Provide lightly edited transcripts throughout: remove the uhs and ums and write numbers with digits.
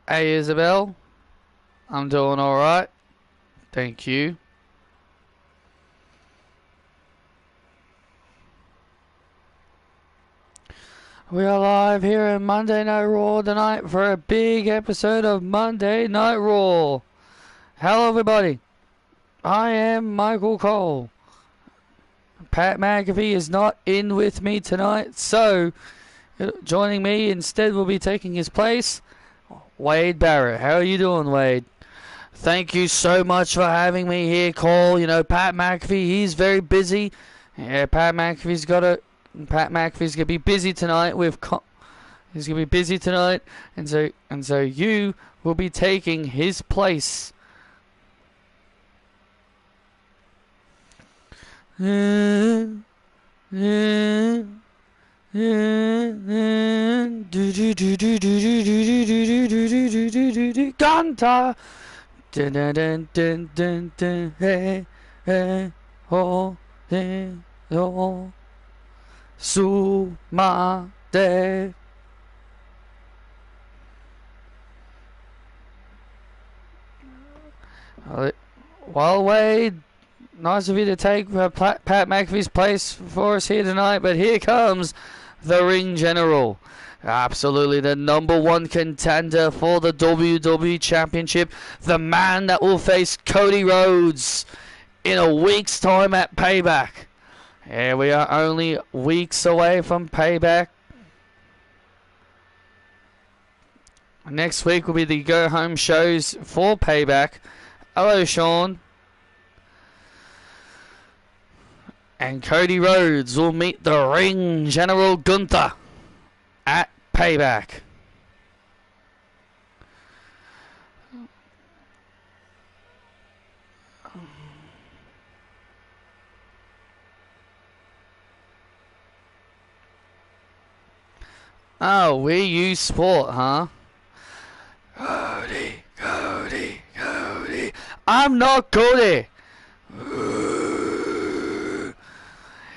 Hey Isabel, I'm doing alright. Thank you. We are live here in Monday Night Raw tonight for a big episode of Monday Night Raw. Hello everybody, I am Michael Cole. Pat McAfee is not in with me tonight, so joining me instead will be taking his place, Wade Barrett. How are you doing, Wade? Thank you so much for having me here, Cole. You know, Pat McAfee, he's very busy. Yeah, Pat McAfee's gonna be busy tonight he's gonna be busy tonight, and so you will be taking his place. Ganta. Dun dun dun dun dun dun. Hey hey ho hey ho. Sumade. Well, Wade, nice of you to take Pat McAfee's place for us here tonight, but here comes the ring general. Absolutely the #1 contender for the WWE Championship, the man that will face Cody Rhodes in a week's time at Payback. Yeah, we are only weeks away from Payback. Next week will be the go-home shows for Payback. Hello, Sean. And Cody Rhodes will meet the ring general Gunther at Payback. Oh, we use sport, huh? Cody. I'm not Cody.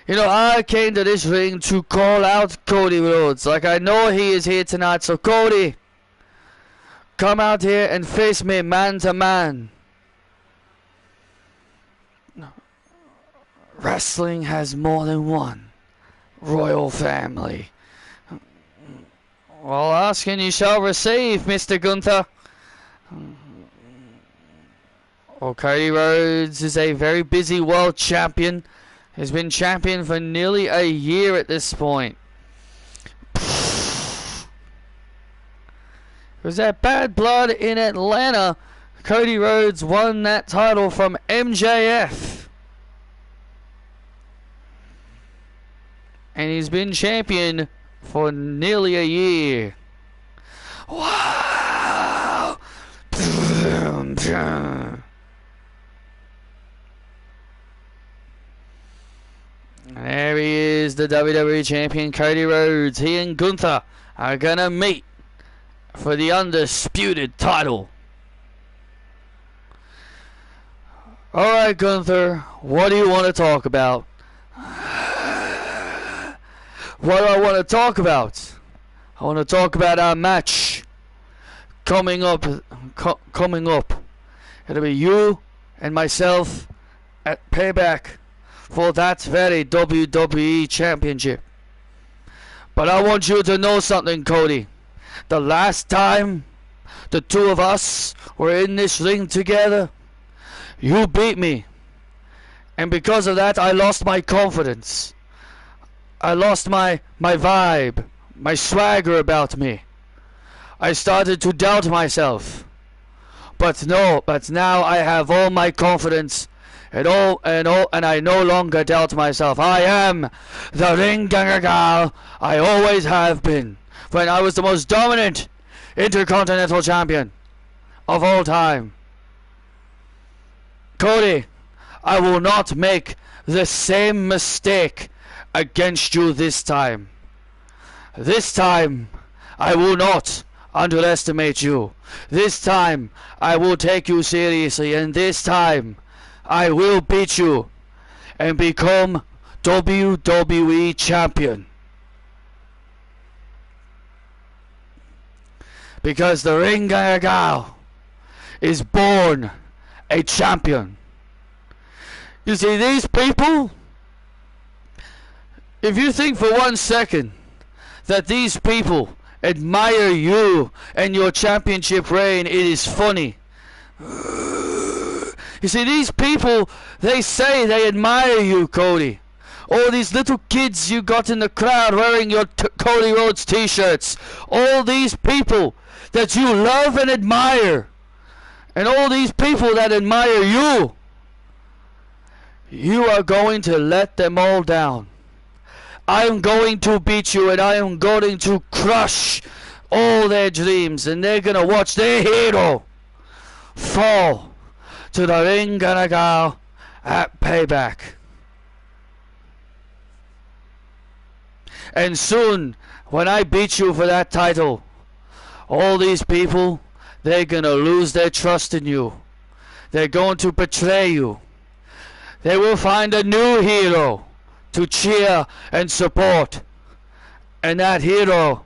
You know, I came to this ring to call out Cody Rhodes. Like, I know he is here tonight, so Cody, come out here and face me man to man. Wrestling has more than one royal family. Well, ask and you shall receive, Mr. Gunther. Well, Cody Rhodes is a very busy world champion. He's been champion for nearly a year at this point. It was that Bad Blood in Atlanta. Cody Rhodes won that title from MJF. And he's been champion for nearly a year. Wow! And there he is, the WWE Champion Cody Rhodes. He and Gunther are gonna meet for the undisputed title. Alright, Gunther, what do you want to talk about? What do I want to talk about? I want to talk about our match coming up. It'll be you and myself at Payback for that very WWE Championship. But I want you to know something, Cody. The last time the two of us were in this ring together, you beat me. And because of that, I lost my confidence. I lost my vibe, my swagger about me. I started to doubt myself. But now I have all my confidence and I no longer doubt myself. I am the ring gal. I always have been. When I was the most dominant Intercontinental Champion of all time. Cody, I will not make the same mistake against you this time. This time, I will not underestimate you. This time, I will take you seriously, and this time, I will beat you and become WWE Champion. Because the Ring Gal is born a champion. You see, these people, if you think for 1 second that these people admire you and your championship reign, it is funny. You see, these people, they say they admire you, Cody. All these little kids you got in the crowd wearing your Cody Rhodes t-shirts. All these people that you love and admire. And all these people that admire you. You are going to let them all down. I am going to beat you, and I am going to crush all their dreams. And they're going to watch their hero fall to the Ring Gal at Payback. And soon, when I beat you for that title, all these people, they're going to lose their trust in you. They're going to betray you. They will find a new hero to cheer and support. And that hero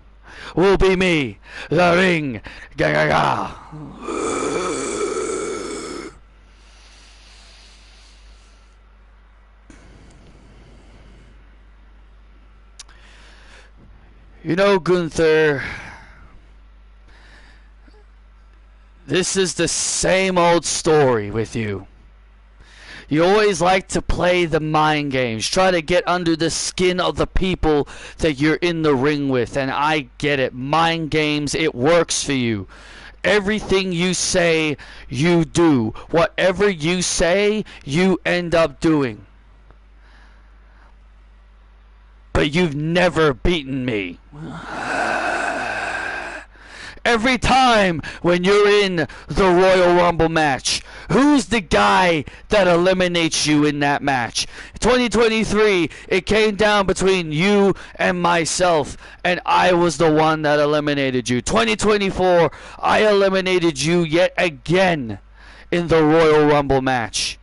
will be me, the Ring Gal. You know, Gunther, this is the same old story with you. You always like to play the mind games, try to get under the skin of the people that you're in the ring with, and I get it. Mind games, it works for you. Everything you say, you do. Whatever you say, you end up doing. But you've never beaten me. Every time when you're in the Royal Rumble match, who's the guy that eliminates you in that match? 2023, it came down between you and myself, and I was the one that eliminated you. 2024, I eliminated you yet again in the Royal Rumble match.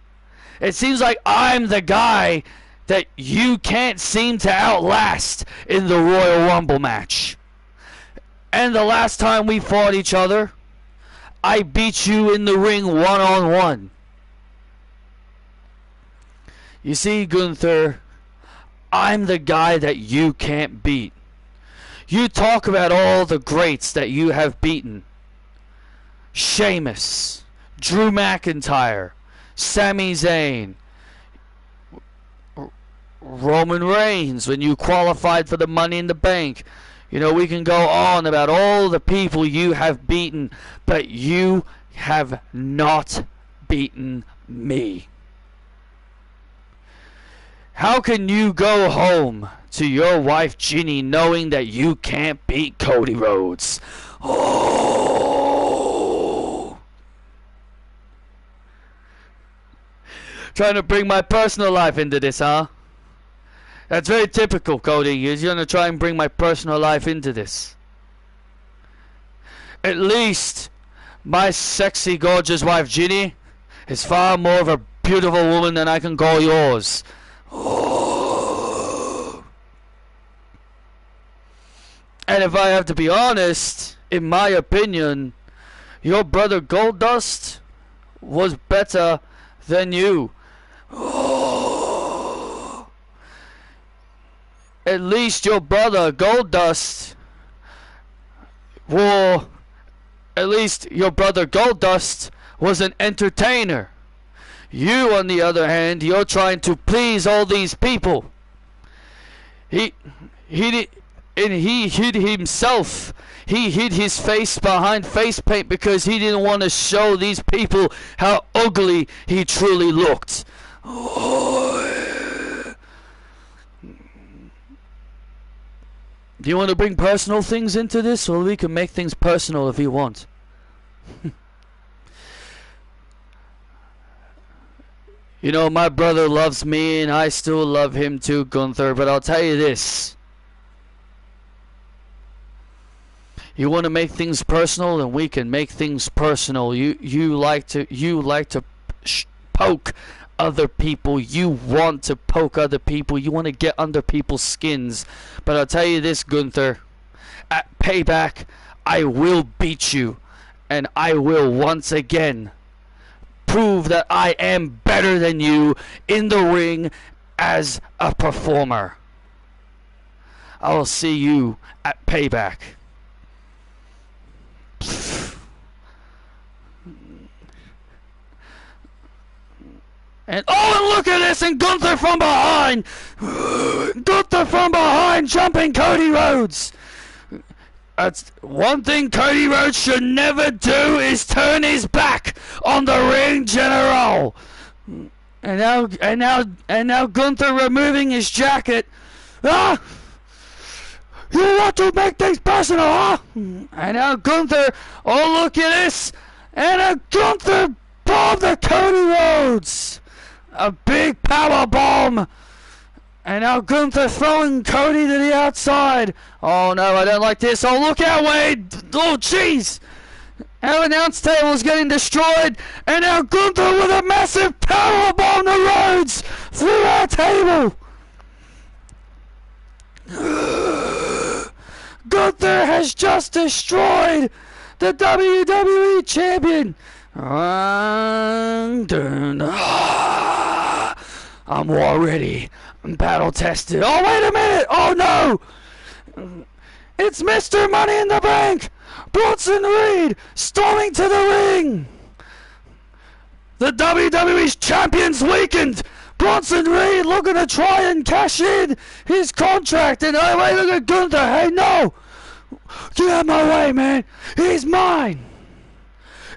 It seems like I'm the guy that you can't seem to outlast in the Royal Rumble match. And the last time we fought each other, I beat you in the ring one-on-one. You see, Gunther, I'm the guy that you can't beat. You talk about all the greats that you have beaten. Sheamus, Drew McIntyre, Sami Zayn, Roman Reigns when you qualified for the Money in the Bank. You know, we can go on about all the people you have beaten, but you have not beaten me. How can you go home to your wife Ginny knowing that you can't beat Cody Rhodes? Oh! Trying to bring my personal life into this, huh? That's very typical, Cody. You're going to try and bring my personal life into this. At least my sexy, gorgeous wife, Ginny, is far more of a beautiful woman than I can call yours. Oh. And if I have to be honest, in my opinion, your brother Goldust was better than you. At least your brother Goldust was an entertainer. You, on the other hand, you're trying to please all these people. He hid himself. He hid his face behind face paint because he didn't want to show these people how ugly he truly looked. Do you want to bring personal things into this, or we can make things personal if you want? You know, my brother loves me, and I still love him too, Gunther, but I'll tell you this. You want to make things personal, and we can make things personal. You like to poke other people. You want to poke other people. You want to get under people's skins. But I'll tell you this, Gunther. At Payback, I will beat you, and I will once again prove that I am better than you in the ring as a performer. I will see you at Payback. And oh, and look at this, and Gunther from behind. Gunther from behind, jumping Cody Rhodes. That's one thing Cody Rhodes should never do, is turn his back on the ring general. And now Gunther removing his jacket. Ah! You want to make things personal, huh? And now Gunther, oh look at this, and a Gunther bomb to Cody Rhodes. A big power bomb. And now Gunther throwing Cody to the outside. Oh no, I don't like this. Oh, look out, Wade. Oh, jeez. Our announce table is getting destroyed. And now Gunther with a massive power bomb to Rhodes through our table. Gunther has just destroyed the WWE Champion. I'm war ready. I'm battle tested. Oh, wait a minute. Oh, no. It's Mr. Money in the Bank. Bronson Reed storming to the ring. The WWE's champion's weakened. Bronson Reed looking to try and cash in his contract. And oh, wait, look at Gunther. Hey, no. Get out of my way, man. He's mine.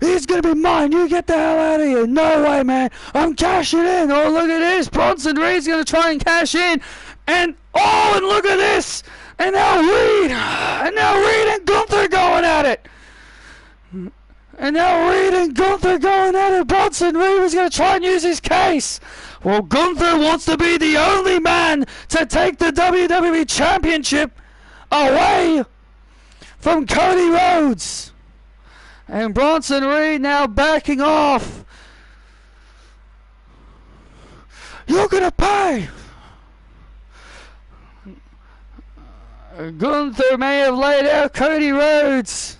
He's gonna be mine. You get the hell out of here. No way, man. I'm cashing in. Oh, look at this. Bronson Reed's gonna try and cash in. And oh, and look at this. And now Reed. And now Reed and Gunther going at it. And now Reed and Gunther going at it. Bronson Reed was gonna try and use his case. Well, Gunther wants to be the only man to take the WWE Championship away from Cody Rhodes. And Bronson Reed now backing off. You're gonna pay. Gunther may have laid out Cody Rhodes,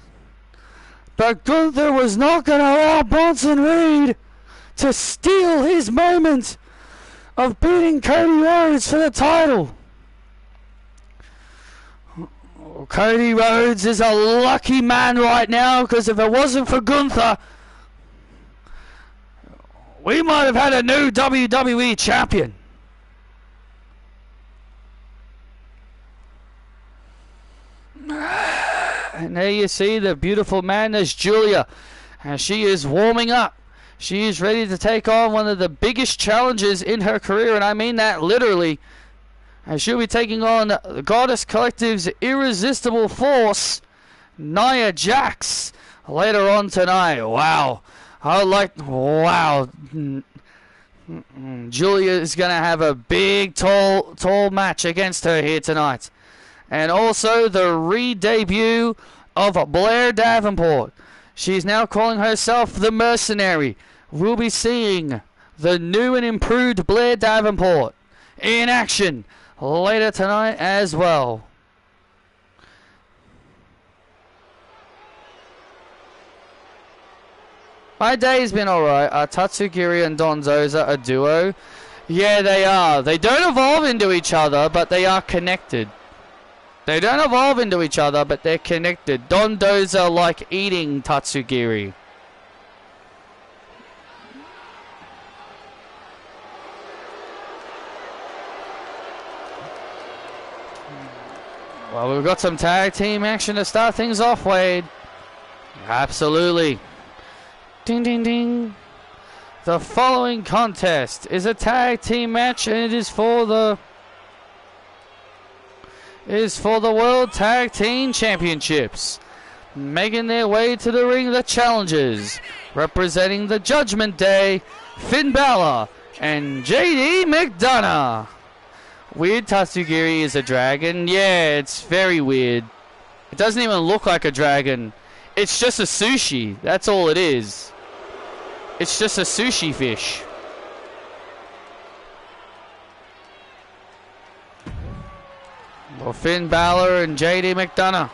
but Gunther was not gonna allow Bronson Reed to steal his moment of beating Cody Rhodes for the title. Cody Rhodes is a lucky man right now, because if it wasn't for Gunther, we might have had a new WWE champion. And there you see the beautiful madness, Julia, and she is warming up. She is ready to take on one of the biggest challenges in her career, and I mean that literally. And she'll be taking on the Goddess Collective's irresistible force, Nia Jax, later on tonight. Wow. Wow. Julia is going to have a big, tall match against her here tonight. And also the re-debut of Blair Davenport. She's now calling herself the Mercenary. We'll be seeing the new and improved Blair Davenport in action later tonight as well. My day's been alright. Tatsugiri and Don Doza a duo? Yeah, they are. They don't evolve into each other, but they are connected. They don't evolve into each other, but they're connected. Don Doza like eating Tatsugiri. Well, we've got some tag team action to start things off, Wade. Absolutely. Ding, ding, ding. The following contest is a tag team match, and it is for the World Tag Team Championships. Making their way to the ring, the challengers, representing the Judgment Day, Finn Balor and JD McDonough. Weird Tatsugiri is a dragon. Yeah, it's very weird. It doesn't even look like a dragon. It's just a sushi. That's all it is. It's just a sushi fish. Well, Finn Balor and JD McDonough.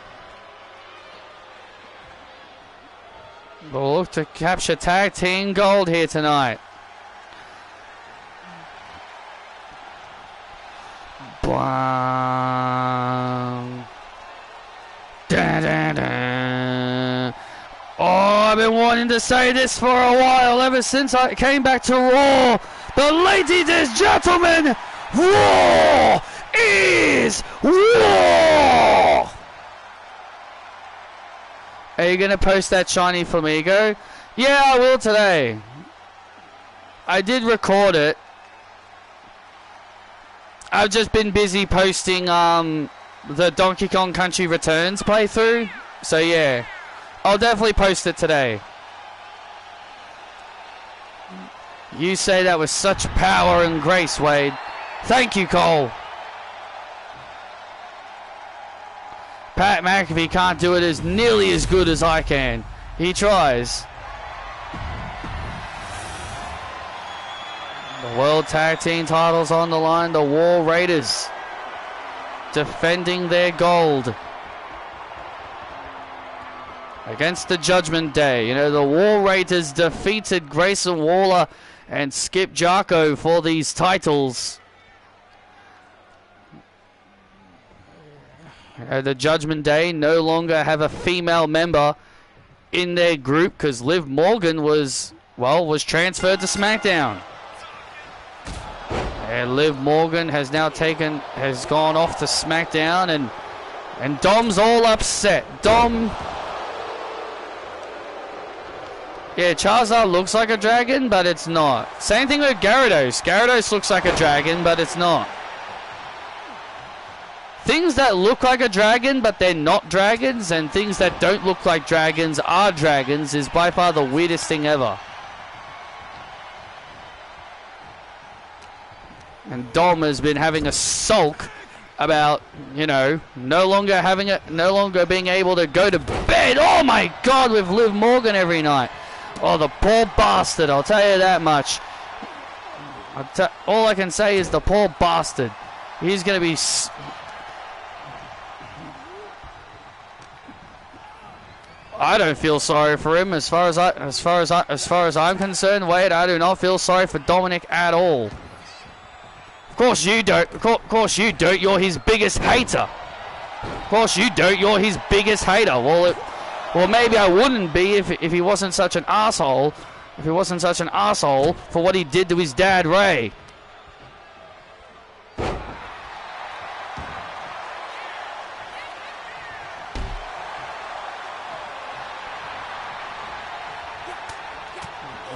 will look to capture tag team gold here tonight. Bang. Da, da, da. Oh, I've been wanting to say this for a while, ever since I came back to Raw. But ladies and gentlemen, Raw is Raw! Are you going to post that shiny flamingo? Yeah, I will today. I did record it. I've just been busy posting the Donkey Kong Country Returns playthrough. So yeah, I'll definitely post it today. You say that with such power and grace, Wade. Thank you, Cole. Pat McAfee can't do it as nearly as good as I can. He tries. The World Tag Team titles on the line. The War Raiders defending their gold against the Judgment Day. You know, the War Raiders defeated Grayson Waller and Skip Jarko for these titles. The Judgment Day no longer have a female member in their group because Liv Morgan was transferred to SmackDown. And Liv Morgan has now gone off to SmackDown, and Dom's all upset. Dom, yeah, Charizard looks like a dragon, but it's not. Same thing with Gyarados. Gyarados looks like a dragon, but it's not. Things that look like a dragon, but they're not dragons, and things that don't look like dragons are dragons is by far the weirdest thing ever. And Dom has been having a sulk about, you know, no longer being able to go to bed. Oh my God, with Liv Morgan every night. Oh, the poor bastard, I'll tell you that much. All I can say is the poor bastard. He's going to be... I don't feel sorry for him as far as I'm concerned. Wade, I do not feel sorry for Dominic at all. Of course you don't. Of course you don't. You're his biggest hater. Of course you don't. You're his biggest hater. Well, maybe I wouldn't be if he wasn't such an asshole. If he wasn't such an asshole for what he did to his dad, Ray.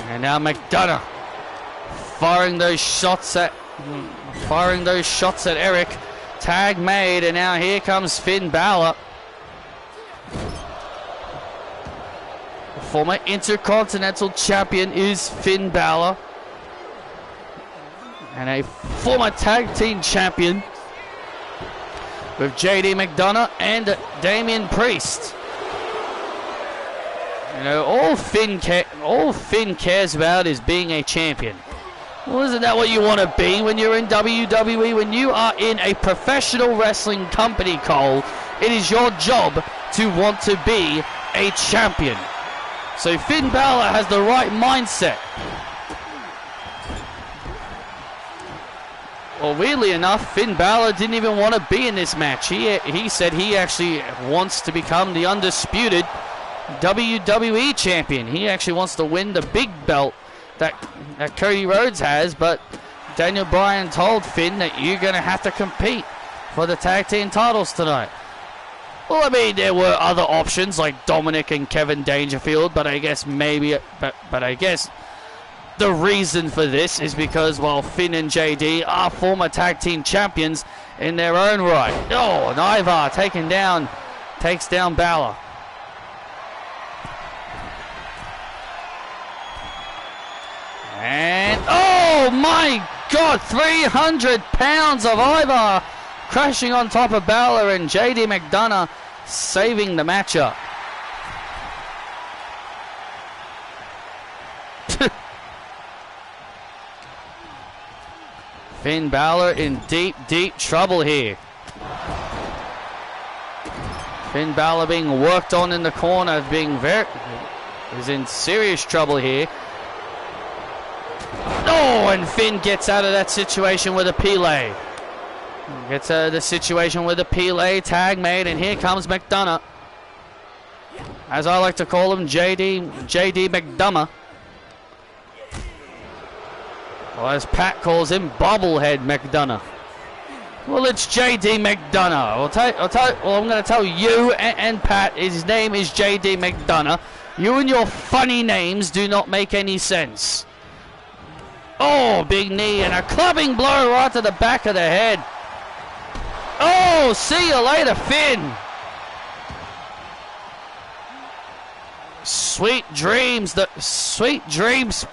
And now McDonough firing those shots at Eric. Tag made, and now here comes Finn Balor. The former Intercontinental Champion is Finn Balor. And a former Tag Team Champion with JD McDonough and Damian Priest. You know, all Finn cares about is being a champion. Well, isn't that what you want to be when you're in WWE? When you are in a professional wrestling company, Cole, it is your job to want to be a champion. So Finn Balor has the right mindset. Well, weirdly enough, Finn Balor didn't even want to be in this match. He said he actually wants to become the undisputed WWE champion. He actually wants to win the big belt that Cody Rhodes has, but Daniel Bryan told Finn that you're going to have to compete for the tag team titles tonight. Well, I mean, there were other options like Dominic and Kevin Dangerfield, but I guess I guess the reason for this is because, well, Finn and JD are former tag team champions in their own right. Oh, and Ivar takes down Balor. And, oh my God, 300 pounds of Ivar crashing on top of Balor, and JD McDonough saving the matchup. Finn Balor in deep, deep trouble here. Finn Balor being worked on in the corner, being is in serious trouble here. Oh, and Finn gets out of that situation with a Pele. Gets out of the situation with a Pele tag made, and here comes McDonough. As I like to call him, JD McDonough. Or as Pat calls him, Bobblehead McDonough. Well, it's JD McDonough. I'm going to tell you and Pat, his name is JD McDonough. You and your funny names do not make any sense. Oh, big knee and a clubbing blow right to the back of the head. Oh, see you later, Finn. Sweet dreams, sweet dreams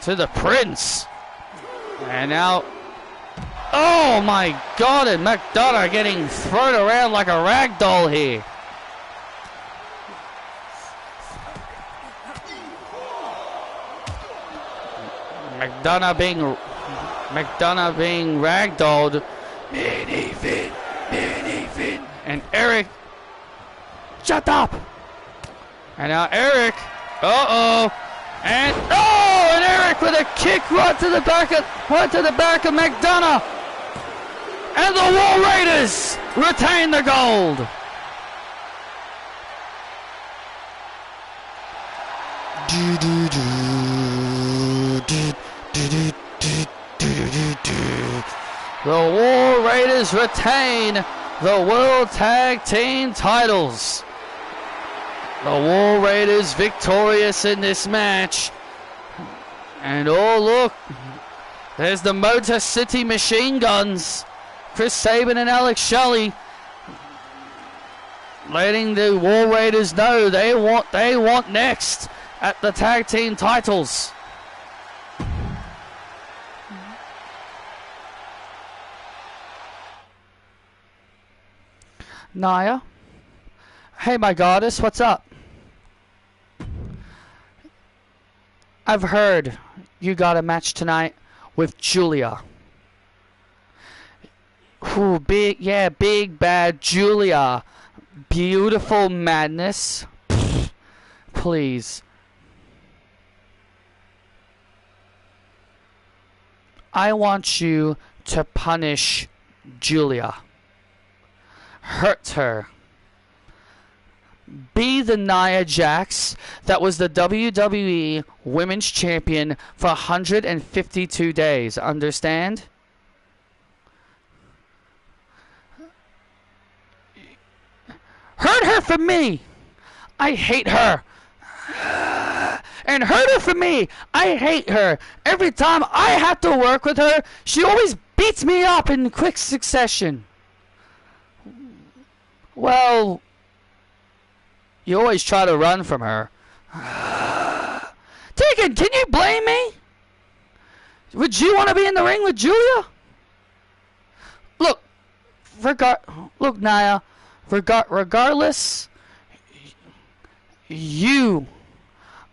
to the Prince. And now, oh my God, and McDonough getting thrown around like a rag doll here. McDonough being ragdolled. Mini Finn. And Eric, shut up. And now Eric, and Eric with a kick right to the back of McDonough. And the War Raiders retain the gold. The War Raiders retain the World Tag Team titles. The War Raiders victorious in this match. And oh look, there's the Motor City Machine Guns. Chris Sabin and Alex Shelley letting the War Raiders know they want next at the tag team titles. Nia, hey my goddess, what's up? I've heard you got a match tonight with Julia. Ooh, big bad Julia. Beautiful madness. Pfft, please. I want you to punish Julia. Hurt her. Be the Nia Jax that was the WWE Women's Champion for 152 days. Understand? Hurt her for me. I hate her. And hurt her for me. I hate her. Every time I have to work with her, she always beats me up in quick succession. Well, you always try to run from her. Tegan, can you blame me? Would you want to be in the ring with Julia? Look, Nia, regardless, you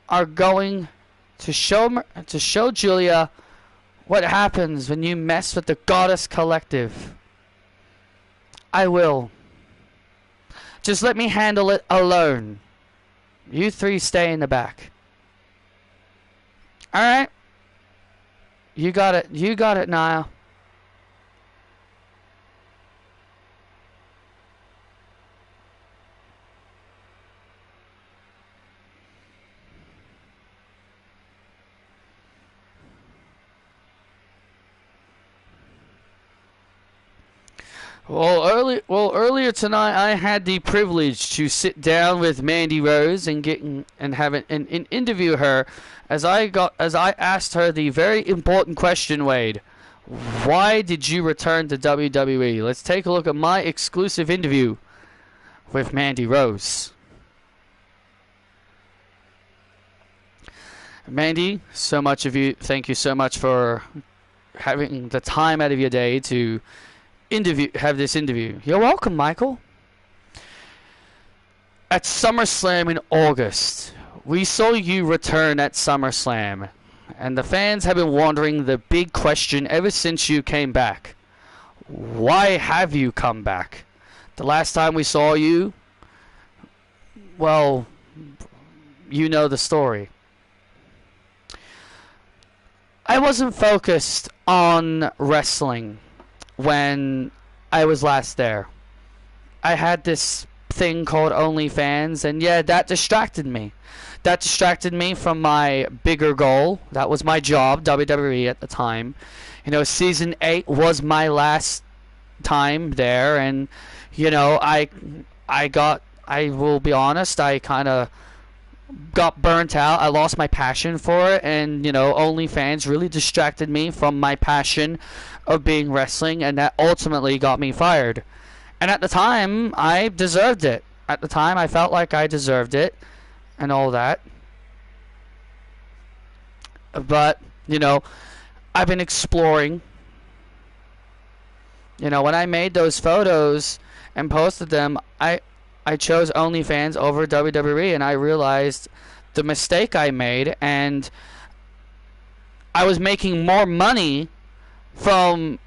are going to show Julia what happens when you mess with the Goddess Collective. I will. Just let me handle it alone. You three stay in the back. Alright? You got it. You got it, Nia. Earlier tonight, I had the privilege to sit down with Mandy Rose and have an interview her, as I asked her the very important question, Wade. Why did you return to WWE? Let's take a look at my exclusive interview with Mandy Rose. Mandy, thank you so much for having the time out of your day to have this interview. You're welcome, Michael. At SummerSlam in August, we saw you return at SummerSlam, and the fans have been wondering the big question ever since you came back. Why have you come back? The last time we saw you well, you know the story. I wasn't focused on wrestling when I was last there. I had this thing called OnlyFans, and yeah, that distracted me. That distracted me from my bigger goal. That was my job, WWE at the time. You know, season 8 was my last time there, and you know, I will be honest, I kind of got burnt out. I lost my passion for it, and you know, OnlyFans really distracted me from my passion of being wrestling, and that ultimately got me fired. And at the time, I deserved it. At the time, I felt like I deserved it and all that. But, you know, I've been exploring. You know, when I made those photos and posted them, I chose OnlyFans over WWE, and I realized the mistake I made, and I was making more money from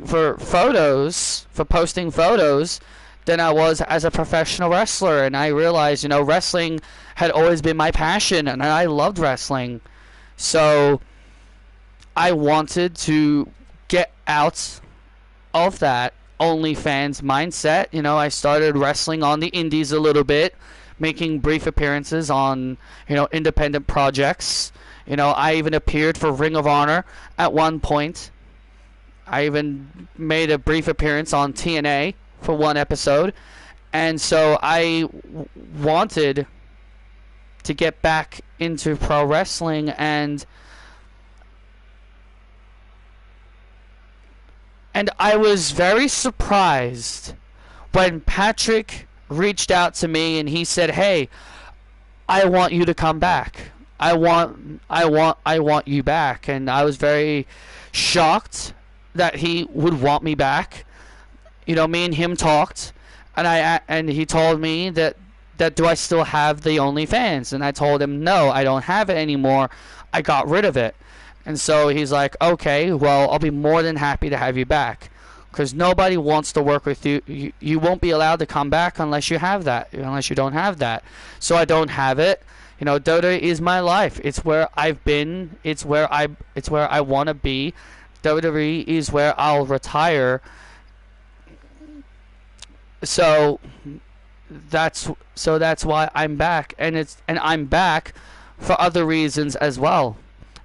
for posting photos than I was as a professional wrestler. And I realized, you know, wrestling had always been my passion, and I loved wrestling. So I wanted to get out of that OnlyFans mindset. You know, I started wrestling on the indies a little bit, making brief appearances on, you know, independent projects. You know, I even appeared for Ring of Honor at one point. I even made a brief appearance on TNA for one episode. And so I wanted to get back into pro wrestling, and I was very surprised when Patrick reached out to me and he said, "Hey, I want you to come back. I want you back." And I was very shocked that he would want me back. You know, me and him talked, and he told me that do I still have the OnlyFans? And I told him, no, I don't have it anymore. I got rid of it. And so he's like, okay, well, I'll be more than happy to have you back, because nobody wants to work with you. You won't be allowed to come back unless you have that, unless you don't have that. So I don't have it. You know, WWE is my life. It's where I've been. It's where I want to be. WWE is where I'll retire. So that's why I'm back, and I'm back for other reasons as well.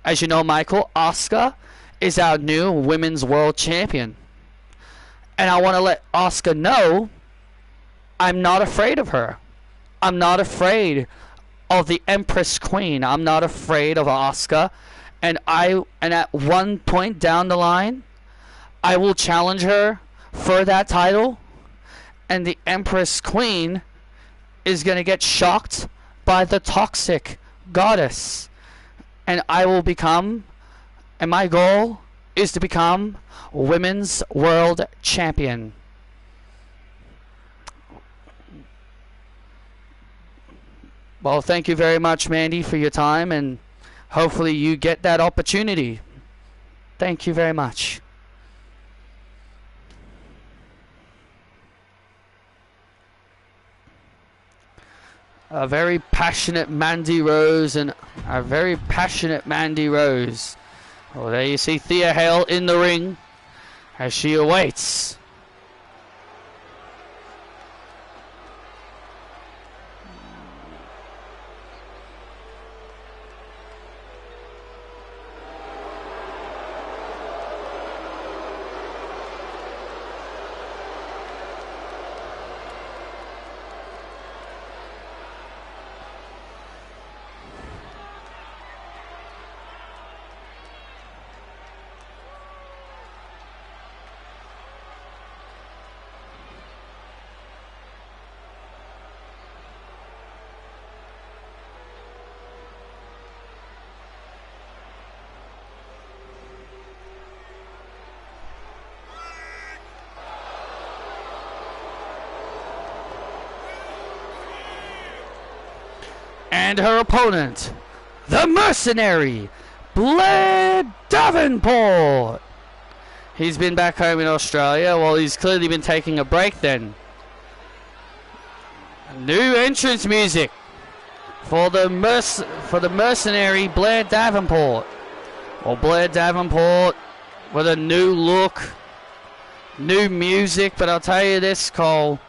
As you know, Michael, Asuka is our new women's world champion, and I want to let Asuka know I'm not afraid of her. I'm not afraid of the Empress Queen. I'm not afraid of Asuka. And at one point down the line, I will challenge her for that title, and the Empress Queen is going to get shocked by the toxic goddess. And I will become, and my goal is to become women's world champion. Well, thank you very much, Mandy, for your time, and hopefully you get that opportunity. Thank you very much. A very passionate Mandy Rose, and a very passionate Mandy Rose. Well, there you see Thea Hale in the ring as she awaits. And her opponent, the mercenary, Blade Davenport. He's been back home in Australia. Well, he's clearly been taking a break then. New entrance music for the mercenary Blair Davenport. Or Blair Davenport with a new look, new music. But I'll tell you this, Cole.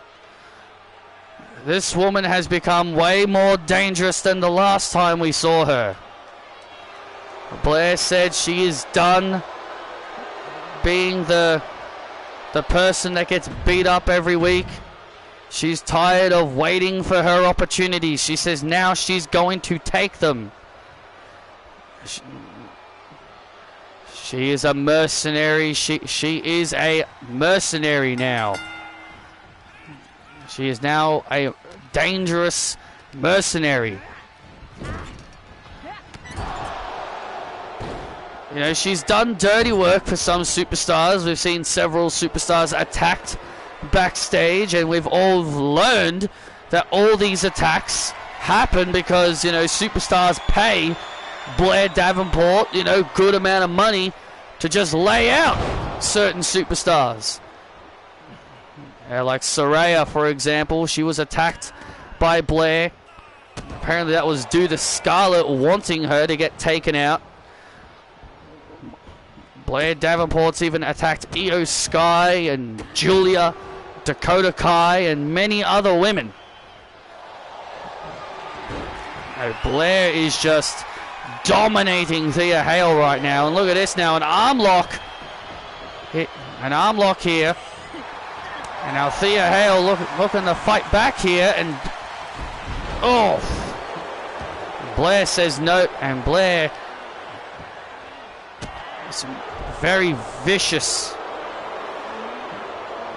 This woman has become way more dangerous than the last time we saw her. Blair said she is done being the person that gets beat up every week. She's tired of waiting for her opportunities. She says now she's going to take them. She is a mercenary. She is a mercenary now. She is now a dangerous mercenary. You know, she's done dirty work for some superstars. We've seen several superstars attacked backstage, and we've all learned that all these attacks happen because, you know, superstars pay Blair Davenport, you know, good amount of money to just lay out certain superstars. Like Saraya, for example, she was attacked by Blair. Apparently that was due to Scarlett wanting her to get taken out. Blair Davenport's even attacked Io Sky and Julia, Dakota Kai, and many other women. Blair is just dominating Thea Hale right now. And look at this now, an arm lock. An arm lock here. And now Thea Hale looking to fight back here. And oh, Blair says no. And Blair is very vicious.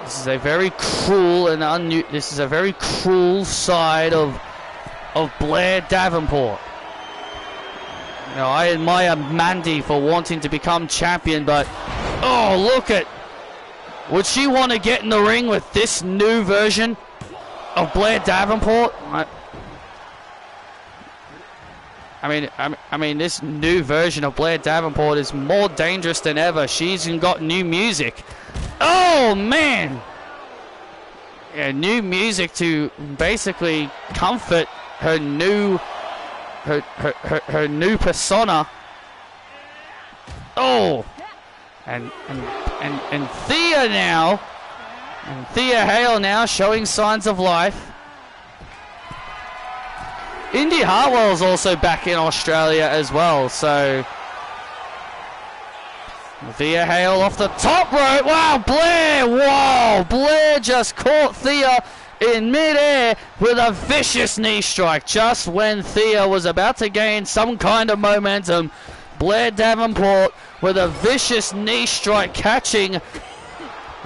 This is a very cruel and this is a very cruel side of Blair Davenport. You know, I admire Mandy for wanting to become champion, but oh, look at, would she want to get in the ring with this new version of Blair Davenport? I mean, this new version of Blair Davenport is more dangerous than ever. She's got new music. Oh man! Yeah, new music to basically comfort her new new persona. Oh, and Thea now, and Thea Hale now showing signs of life. Indy Hartwell's also back in Australia as well, so Thea Hale off the top rope. Wow, Blair! Wow, Blair just caught Thea in midair with a vicious knee strike. Just when Thea was about to gain some kind of momentum, Blair Davenport with a vicious knee strike, catching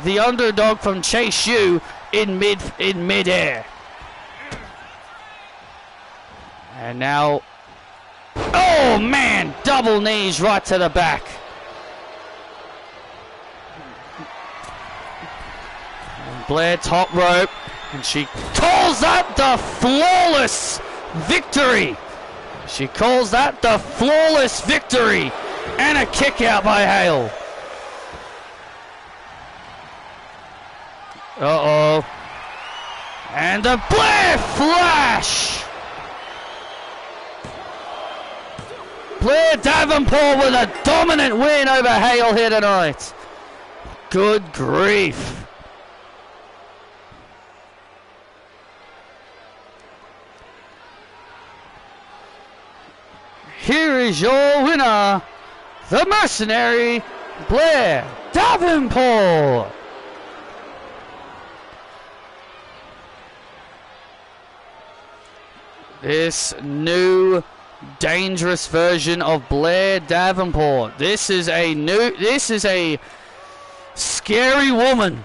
the underdog from Chase U in midair. And now, oh man, double knees right to the back. And Blair top rope, and she calls that the flawless victory. She calls that the flawless victory, and a kick out by Hale. Uh-oh. And a Blair flash. Blair Davenport with a dominant win over Hale here tonight. Good grief. Here is your winner, the mercenary, Blair Davenport. This new dangerous version of Blair Davenport. This is a scary woman.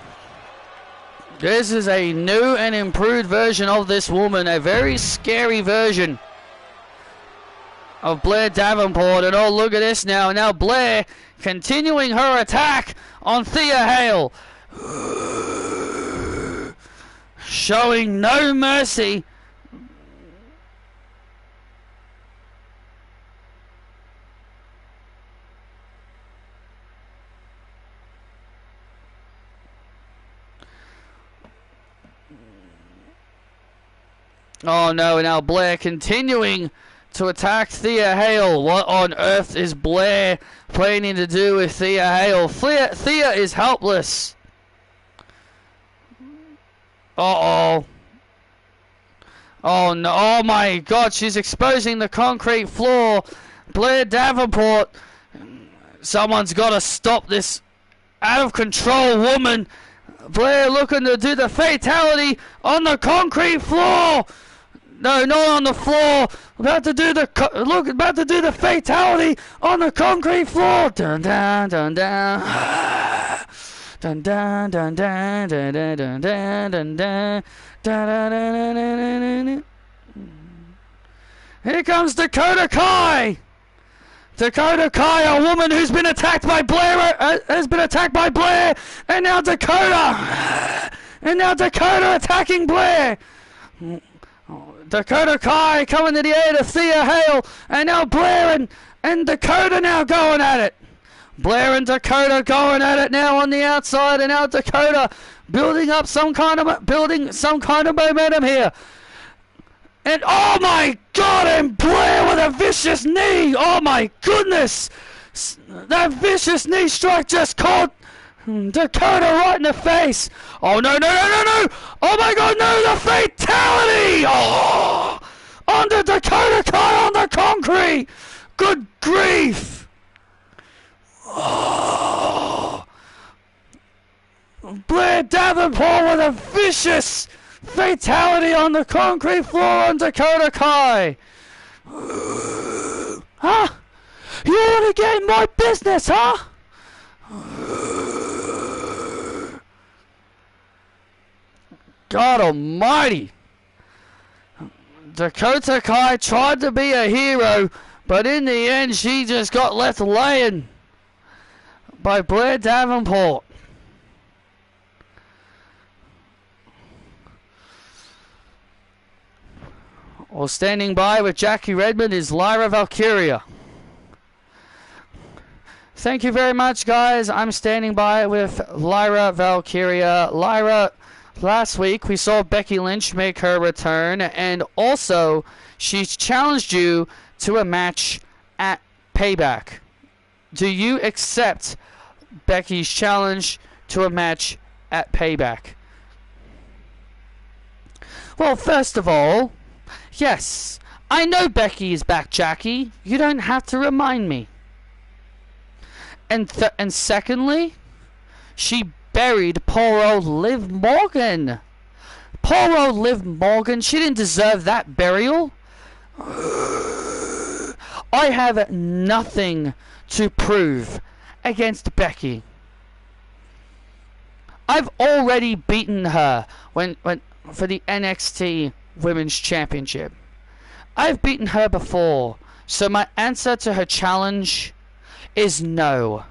This is a new and improved version of this woman, a very scary version of Blair Davenport. And oh, look at this now. Now Blair continuing her attack on Thea Hale. Showing no mercy. Oh no, now Blair continuing to attack Thea Hale. What on earth is Blair planning to do with Thea Hale? Thea is helpless. Uh-oh. Oh no, oh my god, she's exposing the concrete floor. Blair Davenport. Someone's got to stop this out of control woman. Blair looking to do the fatality on the concrete floor. No, not on the floor. About to do the fatality on the concrete floor. Dun dun dun dun. Dun dun dun dun dun dun dun dun dun dun. Here comes Dakota Kai. Dakota Kai, a woman who's been attacked by Blair, and now Dakota attacking Blair. Dakota Kai coming to the aid of Thea Hale, and now Blair and Dakota now going at it. Blair and Dakota going at it now on the outside, and now Dakota building some kind of momentum here. And oh my god, and Blair with a vicious knee! Oh my goodness! That vicious knee strike just caught Dakota right in the face! Oh no, no, no, no, no! Oh my god, no, the fatality! Oh! Under Dakota Kai on the concrete! Good grief! Oh! Blair Davenport with a vicious fatality on the concrete floor on Dakota Kai. Huh? You want to get in my business, huh? God almighty. Dakota Kai tried to be a hero, but in the end she just got left laying by Blair Davenport. Or standing by with Jackie Redmond is Lyra Valkyria. Thank you very much, guys. I'm standing by with Lyra Valkyria. Lyra, last week we saw Becky Lynch make her return, and also she's challenged you to a match at Payback. Do you accept Becky's challenge to a match at Payback? Well, first of all, yes, I know Becky is back, Jackie. You don't have to remind me. And secondly, she buried poor old Liv Morgan. Poor old Liv Morgan. She didn't deserve that burial. I have nothing to prove against Becky. I've already beaten her when for the NXT Women's Championship. I've beaten her before, so my answer to her challenge is no.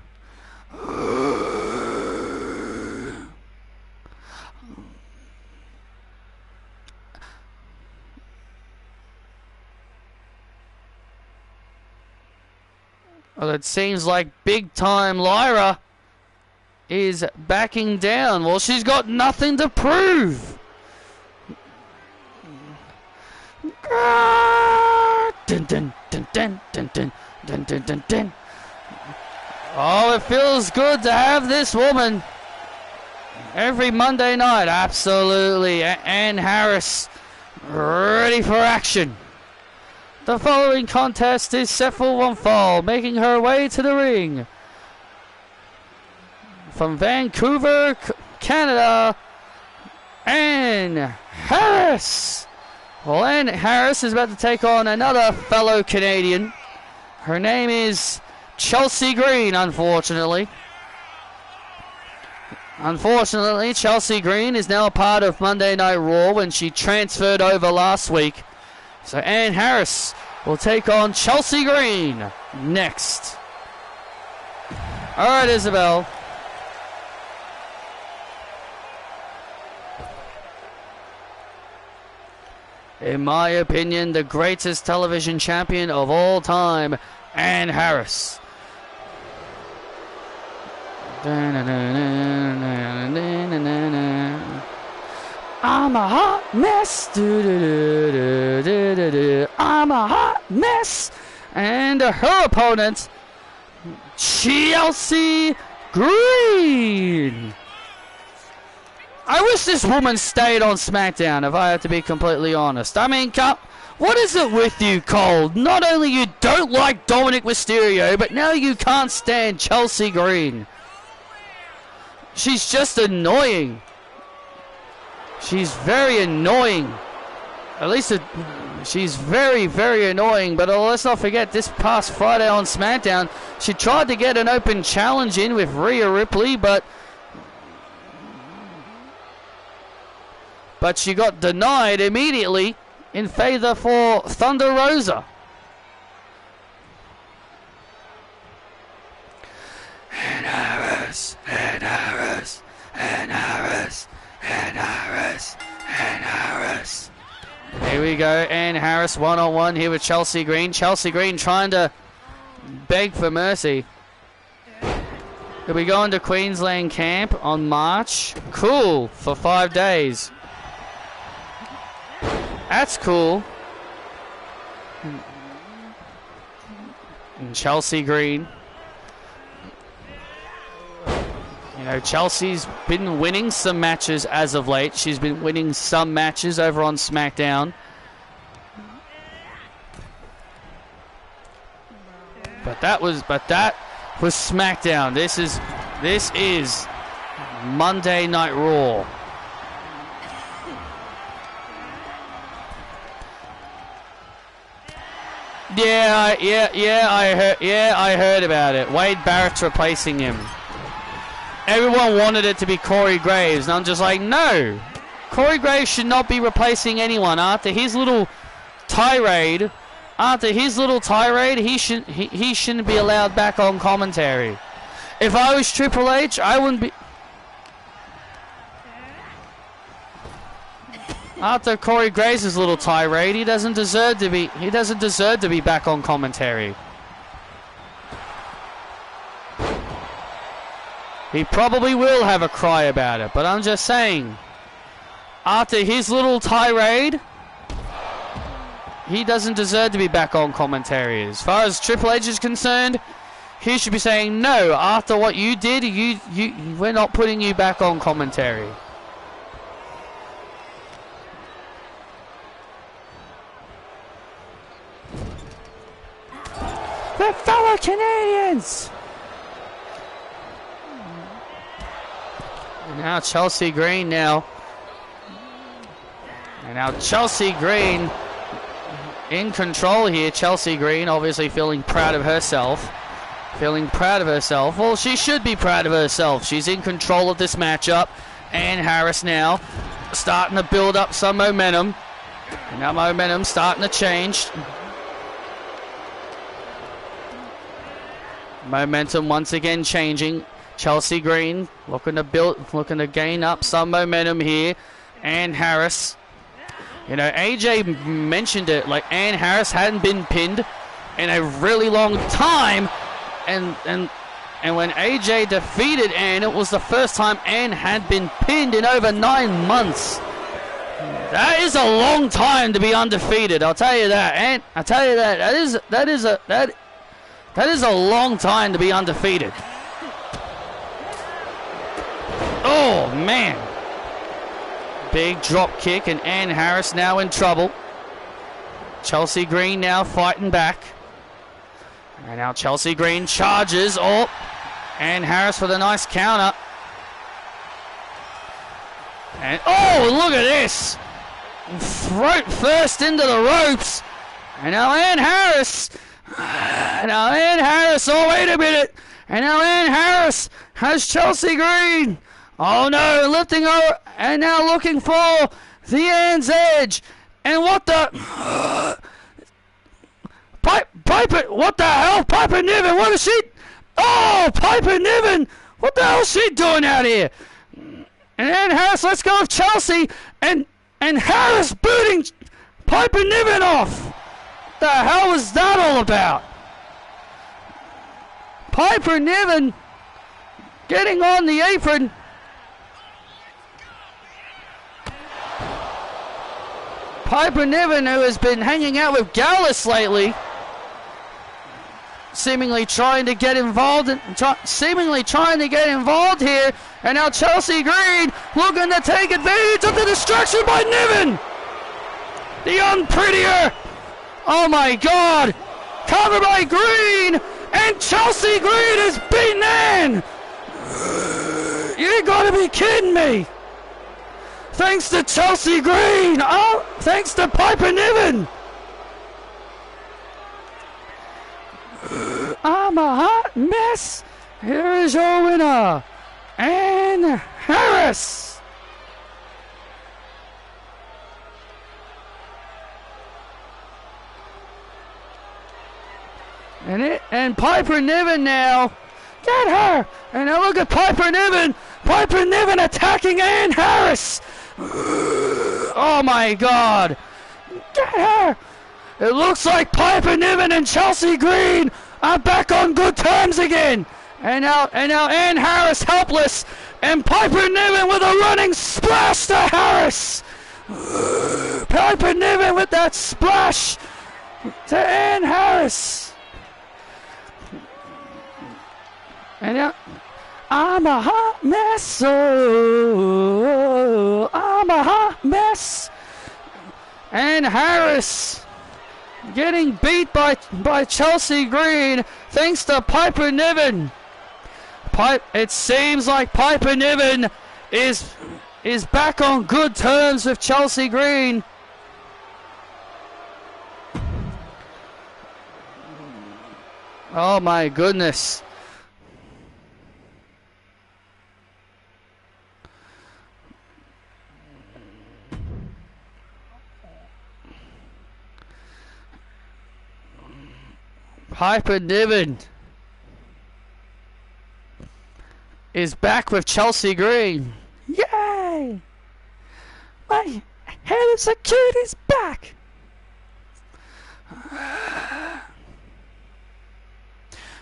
Well, it seems like big time Lyra is backing down. Well, she's got nothing to prove. Dun, dun, dun, dun, dun, dun, dun, dun, dun, dun. Oh, it feels good to have this woman every Monday night. Absolutely. Ann Harris ready for action. The following contest is set for one fall, making her way to the ring from Vancouver, Canada, Ann Harris. Well, Ann Harris is about to take on another fellow Canadian. Her name is Chelsea Green, unfortunately. Unfortunately, Chelsea Green is now a part of Monday Night Raw when she transferred over last week. So Ann Harris will take on Chelsea Green next. Alright, Isabel. In my opinion, the greatest television champion of all time, Ann Harris. I'm a hot mess. I'm a hot mess. And her opponent, Chelsea Green. I wish this woman stayed on SmackDown, if I have to be completely honest. I mean, what is it with you, Cole? Not only you don't like Dominic Mysterio, but now you can't stand Chelsea Green. She's just annoying. She's very annoying. At least she's very, very annoying. But let's not forget, this past Friday on SmackDown, she tried to get an open challenge in with Rhea Ripley, but she got denied immediately in favor for Thunder Rosa. And Harris, and Harris, and Harris, and Harris, and Harris. Here we go, and Harris one-on-one here with Chelsea Green. Chelsea Green trying to beg for mercy. He'll be going to Queensland camp on March. Cool, for 5 days. That's cool. And Chelsea Green. You know, Chelsea's been winning some matches as of late. She's been winning some matches over on SmackDown. But that was SmackDown. This is Monday Night Raw. I heard about it. Wade Barrett's replacing him. Everyone wanted it to be Corey Graves, and I'm just like, no. Corey Graves should not be replacing anyone after his little tirade. He shouldn't be allowed back on commentary. If I was Triple H, I wouldn't be. After Corey Graves' little tirade, he doesn't deserve to be back on commentary. He probably will have a cry about it, but I'm just saying, after his little tirade, he doesn't deserve to be back on commentary. As far as Triple H is concerned, he should be saying, no, after what you did, we're not putting you back on commentary. The fellow Canadians! And now Chelsea Green now. And now Chelsea Green in control here. Chelsea Green obviously feeling proud of herself. Well, she should be proud of herself. She's in control of this matchup. And Harris now starting to build up some momentum. And that momentum starting to change. Momentum once again changing. Chelsea Green looking to gain up some momentum here. And Harris. You know, AJ mentioned it, like Ann Harris hadn't been pinned in a really long time. And when AJ defeated Ann, it was the first time Ann had been pinned in over 9 months. That is a long time to be undefeated, I'll tell you that. And I tell you that is a long time to be undefeated. Oh, man. Big drop kick, and Ann Harris now in trouble. Chelsea Green now fighting back. And now Chelsea Green charges. Oh, Ann Harris with a nice counter. And oh, look at this. Throat first into the ropes. And now Ann Harris. Oh, wait a minute. And now Ann Harris has Chelsea Green. Oh no, lifting her and now looking for the Ann's Edge. And what the Piper, what the hell? Piper Niven, what is she? Oh, Piper Niven, what the hell is she doing out here? And Ann Harris, let's go with Chelsea, and Harris booting Piper Niven off. What the hell was that all about? Piper Niven getting on the apron. Piper Niven, who has been hanging out with Gallus lately, seemingly trying to get involved here, and now Chelsea Green looking to take advantage of the distraction by Niven, the unprettier. Oh my God! Covered by Green, and Chelsea Green is beaten in. You gotta be kidding me! Thanks to Chelsea Green. Oh, thanks to Piper Niven. I'm a hot mess. Here is your winner, Ann Harris. And Piper Niven now. Get her! And now look at Piper Niven. Piper Niven attacking Ann Harris. Oh my God. Get her! It looks like Piper Niven and Chelsea Green are back on good terms again. And now Ann Harris helpless. And Piper Niven with a running splash to Harris. Piper Niven with that splash to Ann Harris. And now, I'm a hot mess, oh, I'm a hot mess. And Harris getting beat by Chelsea Green thanks to Piper Niven. It seems like Piper Niven is back on good terms with Chelsea Green. Oh my goodness. Piper Niven is back with Chelsea Green. Yay! My head of security is back.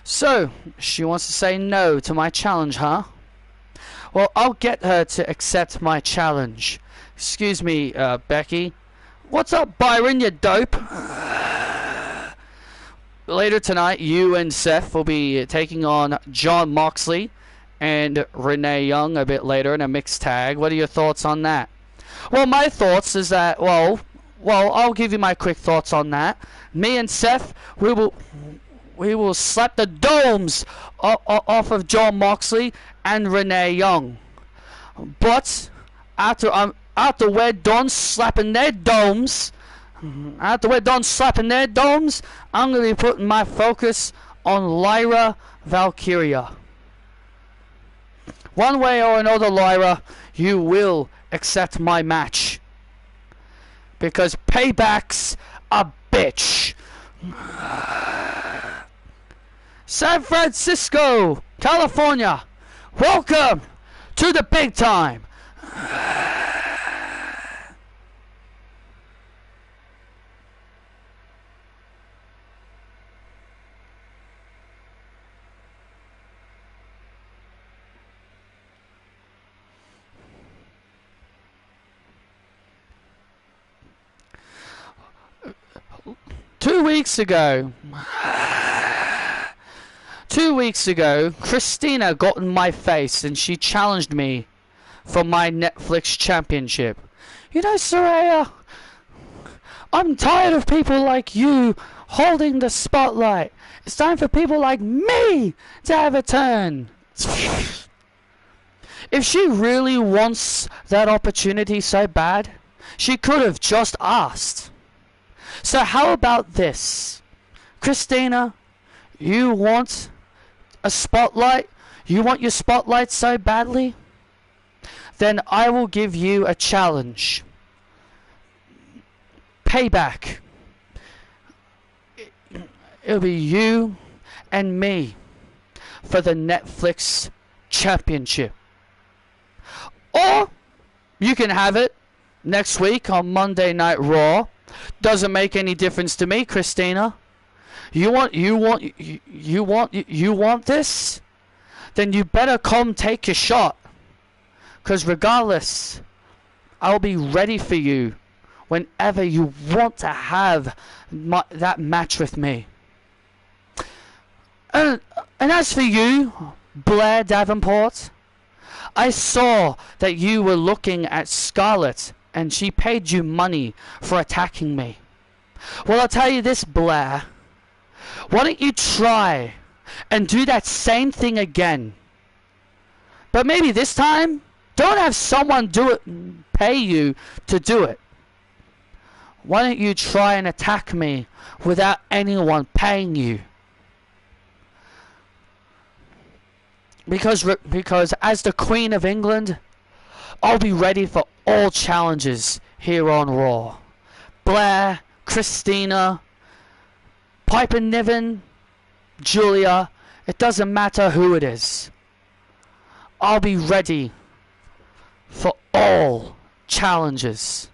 So, she wants to say no to my challenge, huh? Well, I'll get her to accept my challenge. Excuse me, Becky. What's up, Byron, you dope? Later tonight, you and Seth will be taking on John Moxley and Renee Young a bit later in a mixed tag. What are your thoughts on that? Well, my thoughts is that, well, I'll give you my quick thoughts on that. Me and Seth, we will slap the domes off of John Moxley and Renee Young. But after we're done slapping their domes, I'm going to be putting my focus on Lyra Valkyria. One way or another, Lyra, you will accept my match. Because payback's a bitch. San Francisco, California, welcome to the big time. 2 weeks ago, Christina got in my face and she challenged me for my Netflix championship. You know, Saraya, I'm tired of people like you holding the spotlight. It's time for people like me to have a turn. If she really wants that opportunity so bad, she could have just asked. So how about this? Christina, you want a spotlight? You want your spotlight so badly? Then I will give you a challenge. Payback. It'll be you and me for the Netflix championship. Or you can have it next week on Monday Night Raw. Doesn't make any difference to me, Christina. You want this? Then you better come take your shot. 'Cause regardless, I'll be ready for you whenever you want to have that match with me. And as for you, Blair Davenport, I saw that you were looking at Scarlett and she paid you money for attacking me. Well, I'll tell you this, Blair. Why don't you try and do that same thing again? But maybe this time, don't have someone pay you to do it. Why don't you try and attack me without anyone paying you? Because as the Queen of England, I'll be ready for all challenges here on Raw. Blair, Christina, Piper Niven, Julia, it doesn't matter who it is. I'll be ready for all challenges.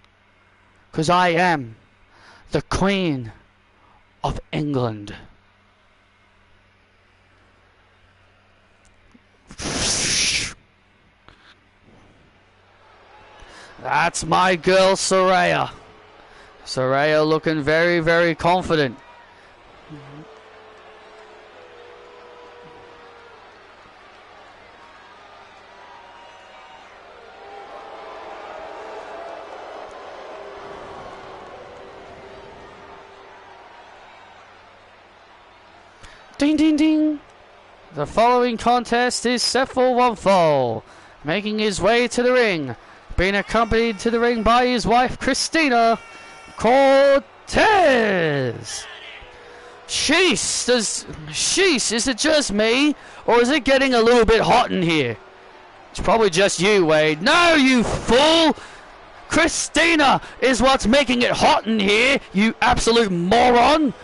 Because I am the Queen of England. That's my girl Saraya. Saraya looking very, very confident. Ding ding ding. The following contest is set for one fall, making his way to the ring, being accompanied to the ring by his wife Christina Cortez. Sheesh, is it just me, or is it getting a little bit hot in here? It's probably just you, Wade. No, you fool! Christina is what's making it hot in here, you absolute moron!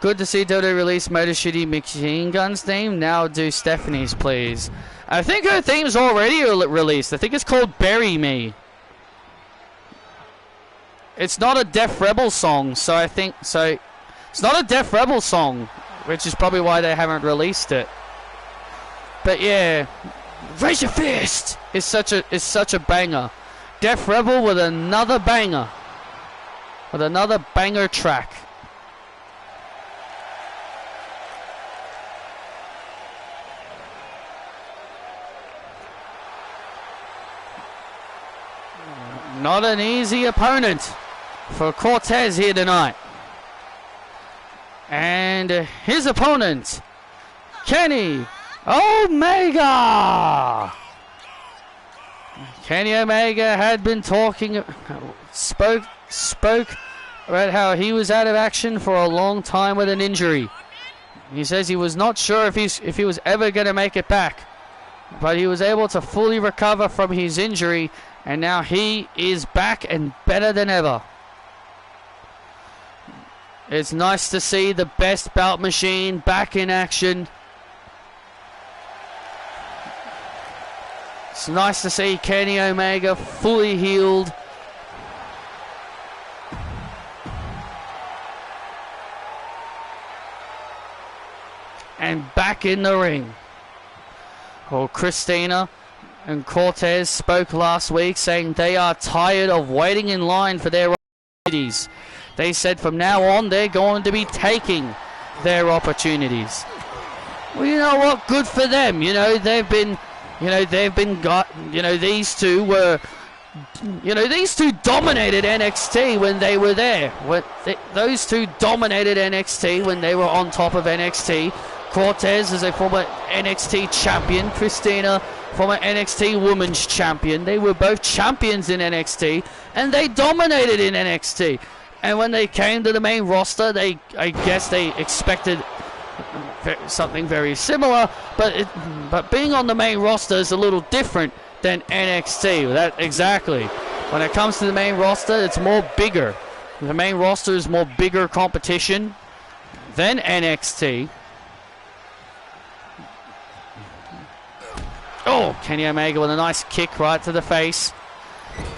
Good to see Dodo release Motor City Machine Gun's theme. Now do Stephanie's, please. I think her theme's already released. I think it's called Bury Me. It's not a Def Rebel song, so I think... So, it's not a Def Rebel song, which is probably why they haven't released it. But yeah, Raise Your Fist is such a banger. Def Rebel with another banger. With another banger track. Not an easy opponent for Cortez here tonight. And his opponent, Kenny Omega. Kenny Omega had been spoke about how he was out of action for a long time with an injury. He says he was not sure if he was ever going to make it back, but he was able to fully recover from his injury. And now he is back and better than ever. It's nice to see the best belt machine back in action. It's nice to see Kenny Omega fully healed. And back in the ring. Oh, Christina and Cortez spoke last week saying they are tired of waiting in line for their opportunities. They said from now on they're going to be taking their opportunities. Well, you know what? Good for them. These two dominated NXT when they were there. Those two dominated NXT when they were on top of NXT. Cortez is a former NXT champion. Christina, former NXT Women's Champion. They were both champions in NXT, and they dominated in NXT. And when they came to the main roster, I guess they expected something very similar, but being on the main roster is a little different than NXT. Exactly. When it comes to the main roster, it's more bigger. The main roster is more bigger competition than NXT. Oh, Kenny Omega with a nice kick right to the face.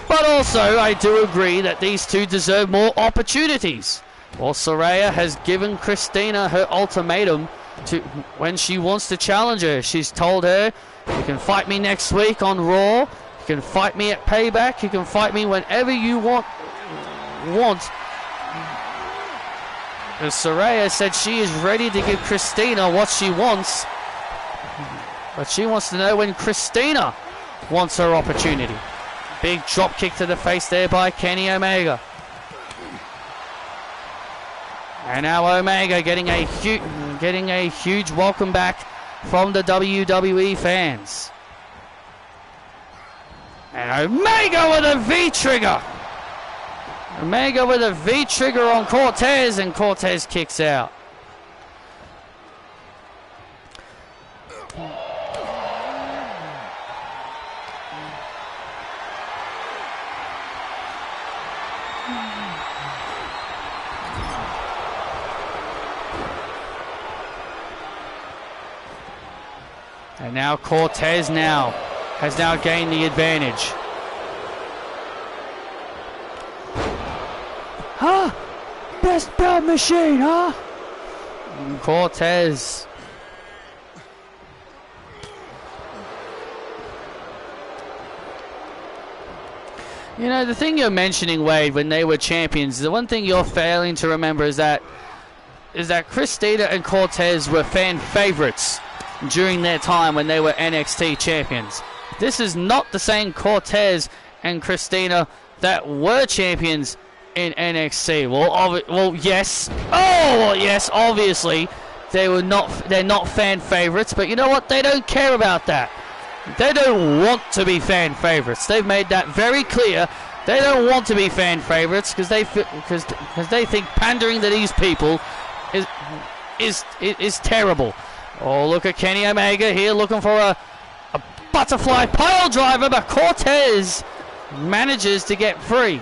But also, I do agree that these two deserve more opportunities. Well, Saraya has given Christina her ultimatum to when she wants to challenge her. She's told her, you can fight me next week on Raw, you can fight me at Payback. You can fight me whenever you want. As Saraya said she is ready to give Christina what she wants. But she wants to know when Christina wants her opportunity. Big drop kick to the face there by Kenny Omega. And now Omega getting a huge welcome back from the WWE fans. And Omega with a V-trigger. Omega with a V-trigger on Cortez, and Cortez kicks out. And now Cortez has now gained the advantage. Huh? Best belt machine, huh? And Cortez. You know, the thing you're mentioning, Wade, when they were champions, the one thing you're failing to remember is that Christina and Cortez were fan favorites during their time when they were NXT champions. This is not the same Cortez and Christina that were champions in NXT. Well, yes. Oh, well, yes. Obviously, they're not fan favorites. But you know what? They don't care about that. They don't want to be fan favorites. They've made that very clear. They don't want to be fan favorites because they think pandering to these people is terrible. Oh, look at Kenny Omega here looking for a butterfly pile driver, but Cortez manages to get free.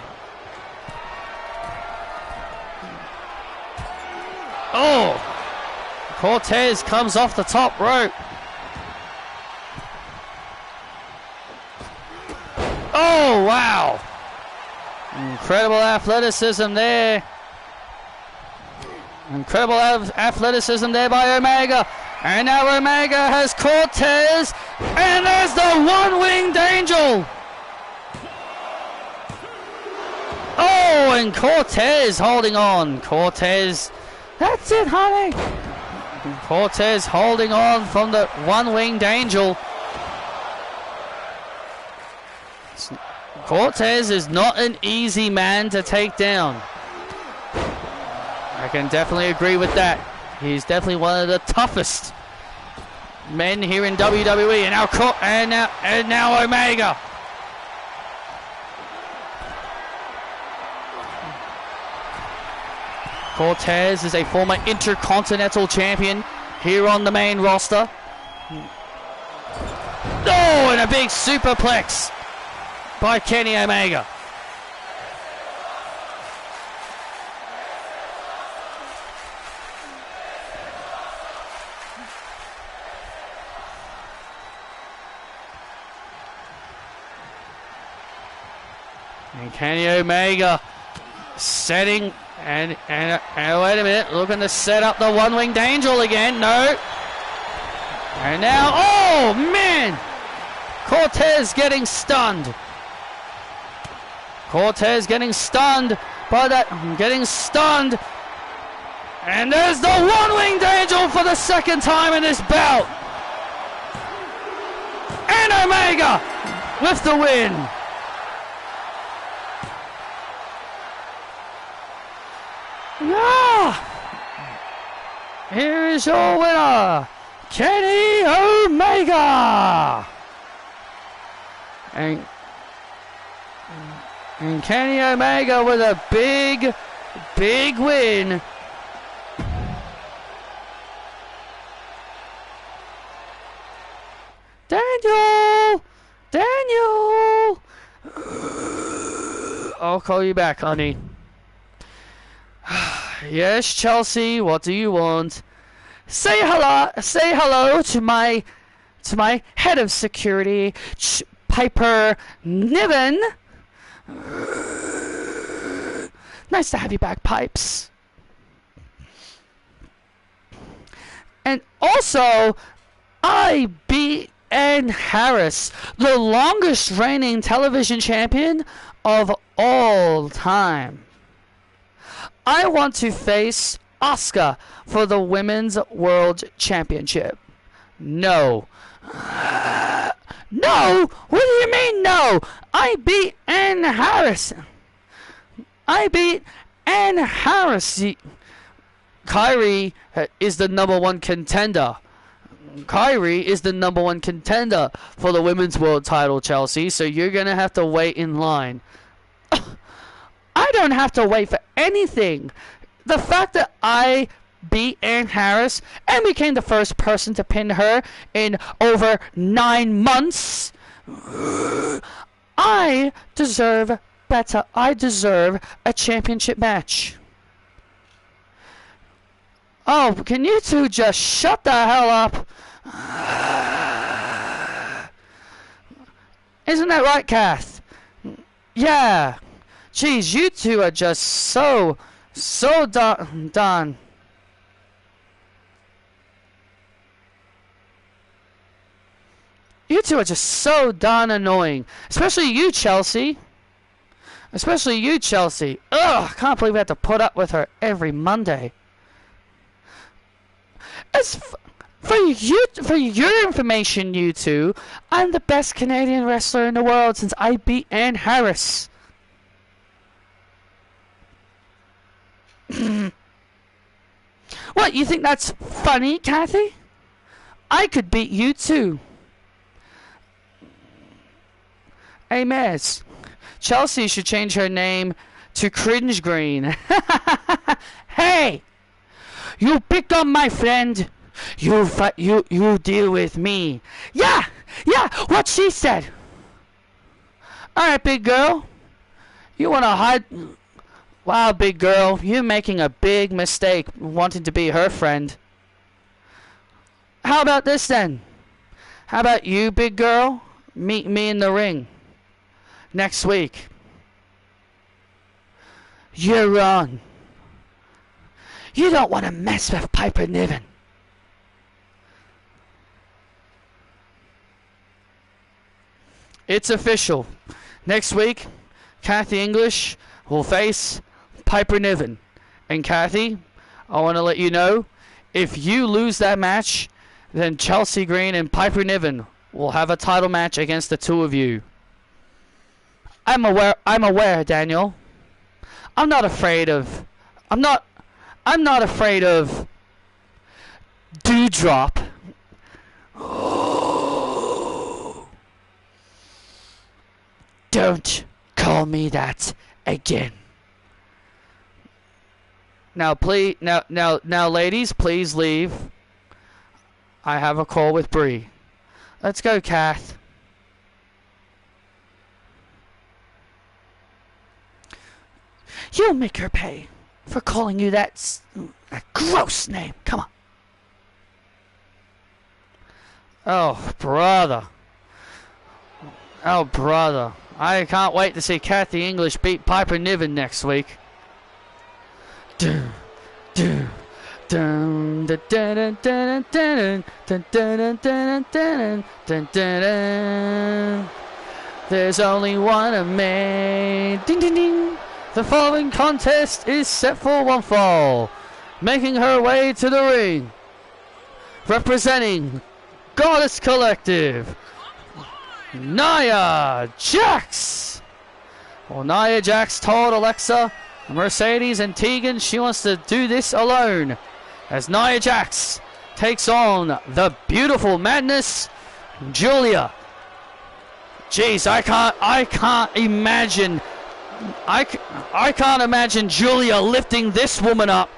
Oh, Cortez comes off the top rope. Oh, wow. Incredible athleticism there. Incredible athleticism there by Omega. And now Omega has Cortez. And there's the one-winged angel. Oh, and Cortez holding on. Cortez. That's it, honey. Cortez holding on from the one-winged angel. Cortez is not an easy man to take down. I can definitely agree with that. He's definitely one of the toughest men here in WWE. And now Omega. Cortez is a former Intercontinental Champion here on the main roster. Oh, and a big superplex by Kenny Omega. And Kenny Omega setting and wait a minute, looking to set up the one-winged angel again. No. And now, oh man, Cortez getting stunned. Cortez getting stunned by that, getting stunned. And there's the one-winged angel for the second time in this bout. And Omega with the win. Yeah. Here is your winner, Kenny Omega. And Kenny Omega with a big win. Daniel! I'll call you back, honey. Yes, Chelsea, what do you want? Say hello to my head of security, Piper Niven. Nice to have you back, Pipes. And also, IBS Ann Harris, the longest reigning television champion of all time. I want to face Asuka for the Women's World Championship. No. No! What do you mean no? I beat Ann Harris. I beat Ann Harris. Kyrie is the number one contender. Kyrie is the number one contender for the Women's World title, Chelsea, so you're going to have to wait in line. I don't have to wait for anything. The fact that I beat Ann Harris and became the first person to pin her in over 9 months, I deserve better. I deserve a championship match. Oh, can you two just shut the hell up? Isn't that right, Kath? Yeah. Jeez, you two are just so done. You two are just so darn annoying. Especially you, Chelsea. Especially you, Chelsea. Ugh, I can't believe I have to put up with her every Monday. As for your information, you two, I'm the best Canadian wrestler in the world since I beat Ann Harris. What, you think that's funny, Kathy? I could beat you too. Hey, Miss. Chelsea should change her name to Cringe Green. Hey! You pick on my friend. You deal with me. Yeah, what she said. Alright, big girl. You wanna hide... Wow, big girl, you're making a big mistake wanting to be her friend. How about this then? How about you, big girl, meet me in the ring next week? You're wrong. You don't want to mess with Piper Niven. It's official. Next week, Kathy English will face Piper Niven. And Kathy, I want to let you know, if you lose that match, then Chelsea Green and Piper Niven will have a title match against the two of you. I'm aware, Daniel. I'm not afraid of Dewdrop. Don't call me that again. Now, please, now, ladies, please leave. I have a call with Bree. Let's go, Kath. You'll make her pay for calling you that gross name. Come on. Oh, brother. Oh, brother. I can't wait to see Kathy English beat Piper Niven next week. There's only one of me. Ding ding ding. The following contest is set for one fall. Making her way to the ring, representing Goddess Collective, Nia Jax. Well, Nia Jax told Alexa, Mercedes, and Tegan she wants to do this alone, as Nia Jax takes on the beautiful madness, Julia. Jeez, I can't imagine. I can't imagine Julia lifting this woman up.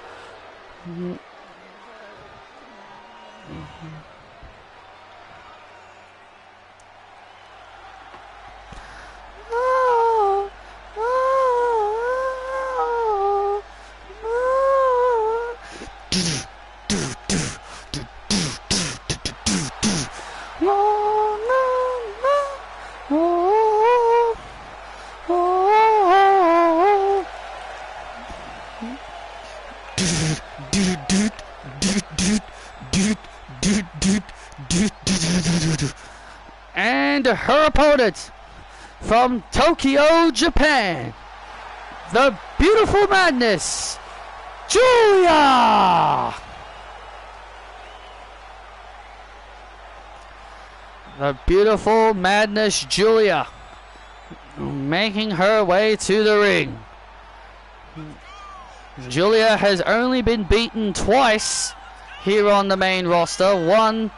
And her opponent from Tokyo, Japan, the Beautiful Madness, Julia! The Beautiful Madness, Julia, making her way to the ring. Julia has only been beaten twice here on the main roster. One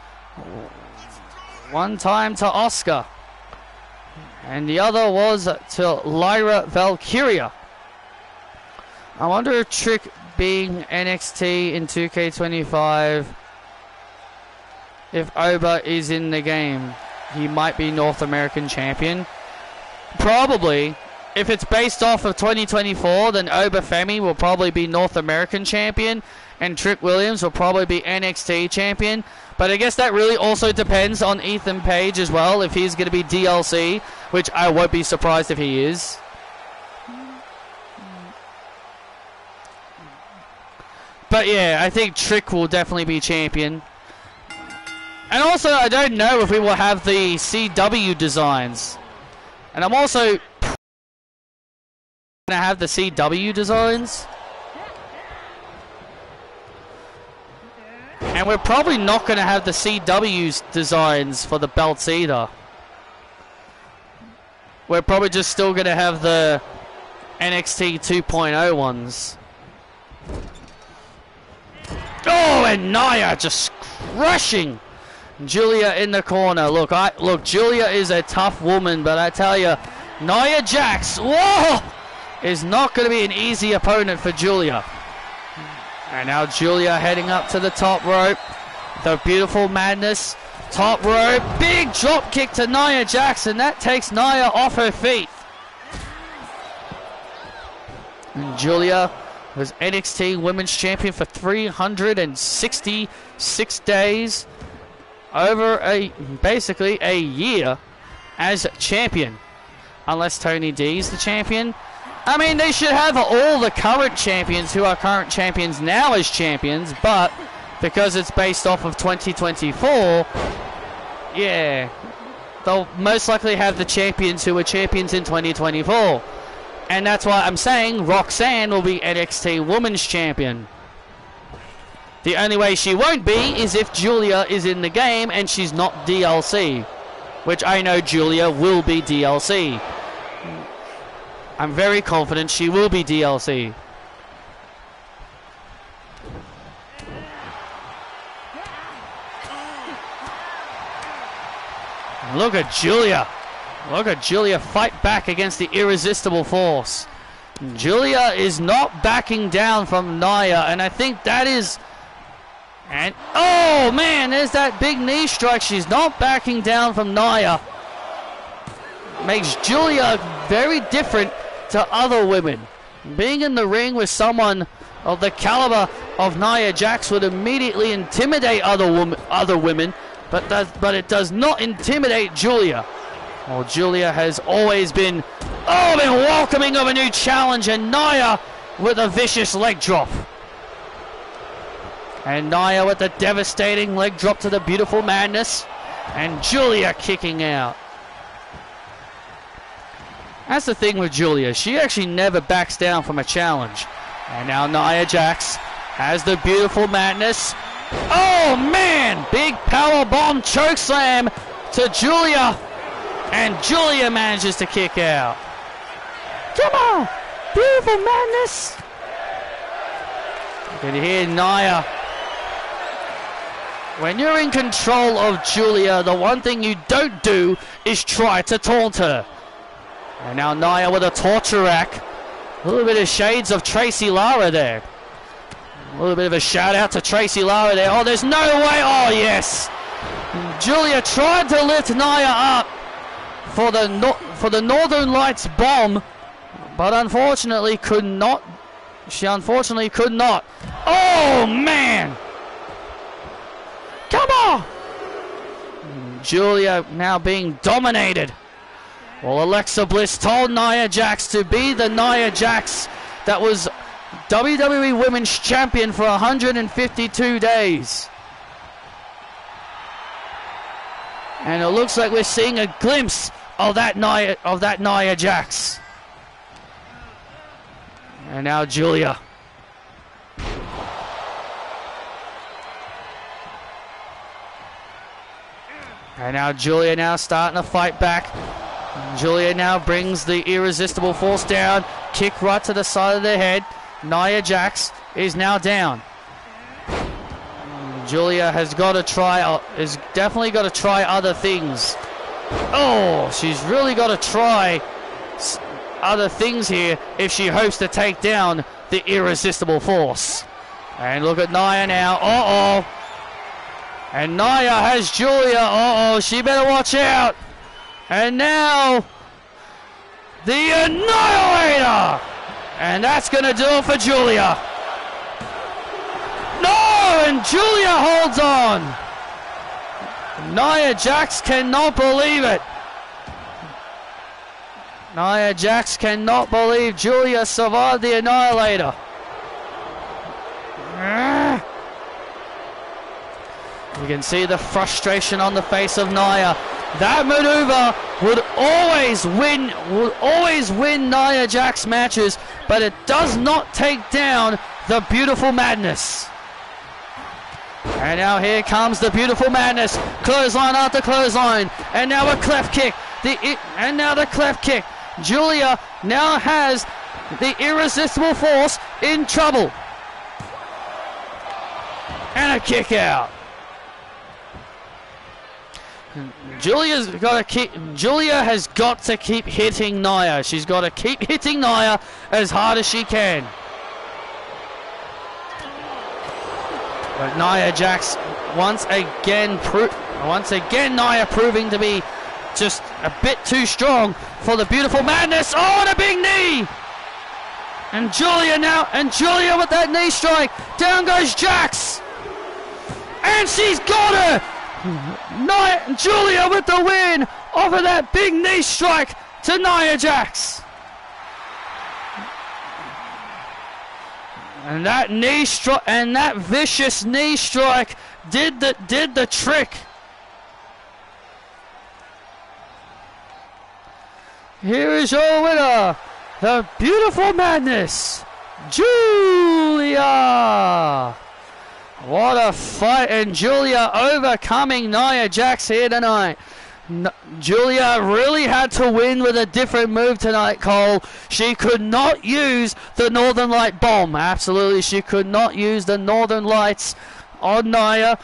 time to Asuka, and the other was to Lyra Valkyria. I wonder if Trick being NXT in 2K25, if Oba is in the game, he might be North American champion. Probably. If it's based off of 2024, then Oba Femi will probably be North American champion, and Trick Williams will probably be NXT champion. But I guess that really also depends on Ethan Page as well, if he's going to be DLC, which I won't be surprised if he is. But yeah, I think Trick will definitely be champion. And also, I don't know if we will have the CW designs. And I'm also going to have the CW designs. And we're probably not going to have the CW's designs for the belts either. We're probably just still going to have the NXT 2.0 ones. Oh, and Nia just crushing Julia in the corner. Look, Julia is a tough woman, but I tell you, Nia Jax, whoa, is not going to be an easy opponent for Julia. And now Julia heading up to the top rope. The Beautiful Madness, top rope, big drop kick to Nia Jax, and that takes Nia off her feet. And Julia was NXT Women's Champion for 366 days. Over basically a year as champion. Unless Tony D is the champion. I mean, they should have all the current champions who are current champions now as champions, but because it's based off of 2024, yeah, they'll most likely have the champions who were champions in 2024. And that's why I'm saying Roxanne will be NXT Women's Champion. The only way she won't be is if Julia is in the game and she's not DLC, which I know Julia will be DLC. I'm very confident she will be DLC. Look at Julia. Look at Julia fight back against the irresistible force. Julia is not backing down from Nia, and I think that is... And oh man, there's that big knee strike. She's not backing down from Nia. Makes Julia very different to other women. Being in the ring with someone of the caliber of Nia Jax would immediately intimidate other women, but it does not intimidate Julia. Well, Julia has always been welcoming of a new challenge, and Nia with a vicious leg drop. And Nia with the devastating leg drop to the Beautiful Madness. And Julia kicking out. That's the thing with Julia. She actually never backs down from a challenge. And now Nia Jax has the Beautiful Madness. Oh man! Big powerbomb chokeslam to Julia. And Julia manages to kick out. Come on! Beautiful Madness! You can hear Nia. When you're in control of Julia, the one thing you don't do is try to taunt her. And now Nia with a torture rack. A little bit of shades of Tracy Lara there. A little bit of a shout out to Tracy Lara there. Oh, there's no way. Oh, yes. Julia tried to lift Nia up for the Northern Lights bomb, but unfortunately could not. She unfortunately could not. Oh, man. Come on! Julia now being dominated. Well, Alexa Bliss told Nia Jax to be the Nia Jax that was WWE Women's Champion for 152 days. And it looks like we're seeing a glimpse of that Nia Jax. And now Julia. And now Julia now starting to fight back. Julia now brings the irresistible force down. Kick right to the side of the head. Nia Jax is now down. Julia has got to try, is definitely got to try other things. Oh, she's really got to try other things here if she hopes to take down the irresistible force. And look at Nia now. Uh-oh. And Nia has Julia. Uh-oh, she better watch out. And now, the Annihilator. And that's going to do it for Julia. No, and Julia holds on. Nia Jax cannot believe it. Nia Jax cannot believe Julia survived the Annihilator. You can see the frustration on the face of Nia. That maneuver would always win Nia Jax matches, but it does not take down the Beautiful Madness. And now here comes the Beautiful Madness. Clothesline after clothesline. And now a cleft kick. And now the cleft kick. Julia now has the irresistible force in trouble. And a kick out. Julia has got to keep hitting Nia. She's got to keep hitting Nia as hard as she can. But Nia Jax once again Nia proving to be just a bit too strong for the Beautiful Madness. Oh, and a big knee! And Julia with that knee strike. Down goes Jax. And she's got her! Julia with the win off of that big knee strike to Nia Jax. And that knee strike and that vicious knee strike did the trick. Here is your winner, the Beautiful Madness, Julia. What a fight, and Julia overcoming Nia Jax here tonight. Julia really had to win with a different move tonight, Cole. She could not use the Northern Light Bomb. Absolutely, she could not use the Northern Lights on Nia.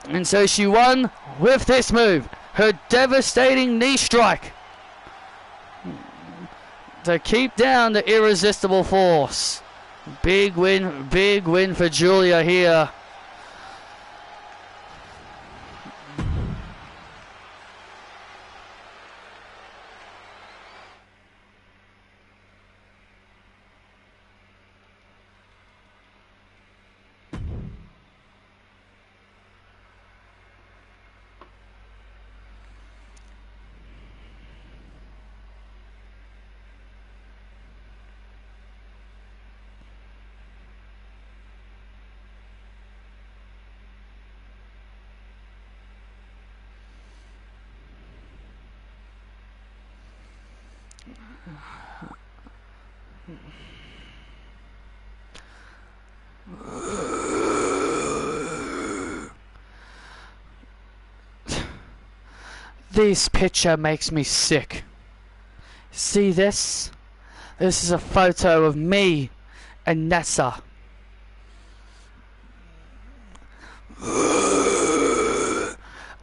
And so she won with this move, her devastating knee strike, to keep down the irresistible force. Big win for Julia here. This picture makes me sick. See this? This is a photo of me and Nessa.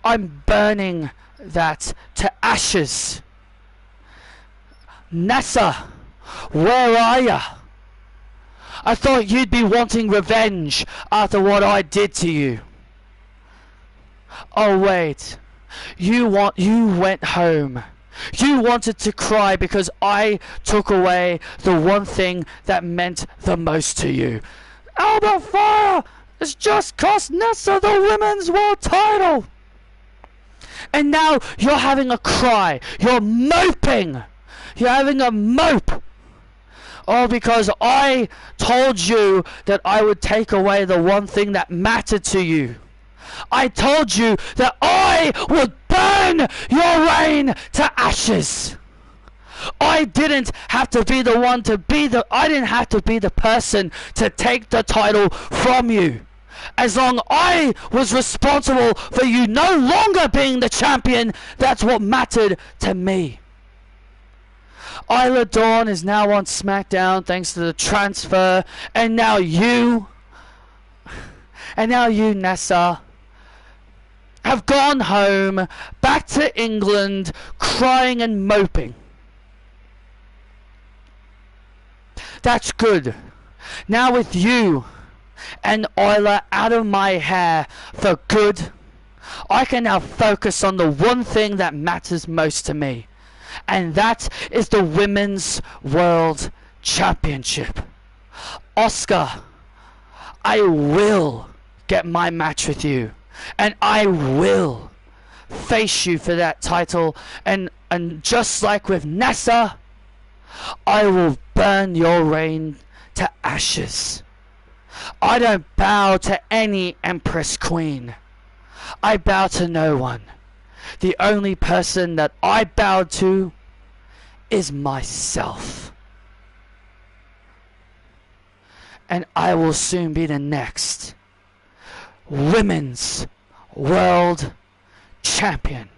I'm burning that to ashes. Nessa, where are ya? I thought you'd be wanting revenge after what I did to you. Oh wait, you went home. You wanted to cry because I took away the one thing that meant the most to you. Alba Fire has just cost Nessa the Women's World Title. And now you're having a cry. You're moping. You're having a mope. All because I told you that I would take away the one thing that mattered to you. I told you that I would burn your reign to ashes. I didn't have to be the one to be the... I didn't have to be the person to take the title from you. As long I was responsible for you no longer being the champion, that's what mattered to me. Isla Dawn is now on SmackDown thanks to the transfer, and now you, Nessa, have gone home, back to England, crying and moping. That's good. Now with you and Isla out of my hair for good, I can now focus on the one thing that matters most to me, and that is the Women's World Championship. Oscar, I will get my match with you, and I will face you for that title, and just like with Nessa, I will burn your reign to ashes. I don't bow to any Empress Queen. I bow to no one. The only person that I bow to is myself. And I will soon be the next Women's World Champion.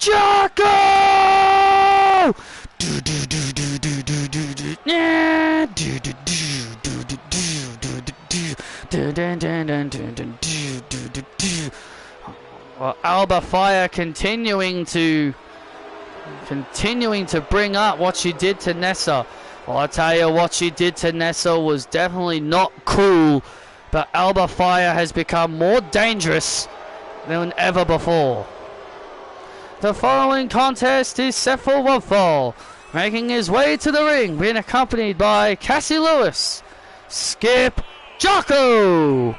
Jocko! Well, Alba Fire continuing to bring up what she did to Nessa. Well, I tell you, what she did to Nessa was definitely not cool, but Alba Fire has become more dangerous than ever before. The following contest is set for one fall, making his way to the ring, being accompanied by Cassie Lewis, Skip Jocko.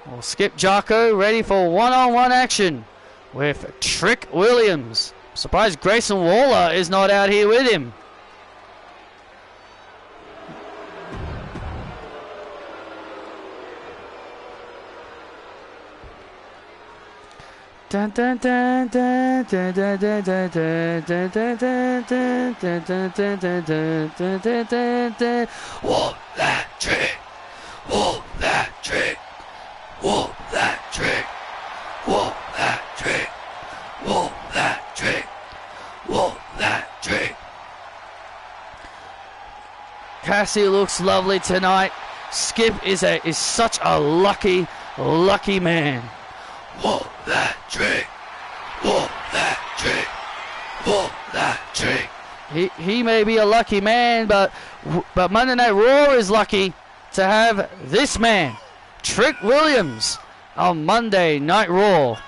Well, Skip Jocko ready for one-on-one action with Trick Williams. I'm surprised Grayson Waller is not out here with him. Dun, dun, dun, dun, dun, dun, dun, dun, dun, dun, dun, dun, dun, dun, dun, dun, dun. Walk that trick, walk that trick, walk that trick, walk that trick, walk that trick, walk that trick. Cassie looks lovely tonight. Skip is such a lucky man. Walk that trick, walk that trick, walk that trick. He may be a lucky man, but Monday Night Raw is lucky to have this man, Trick Williams, on Monday Night Raw.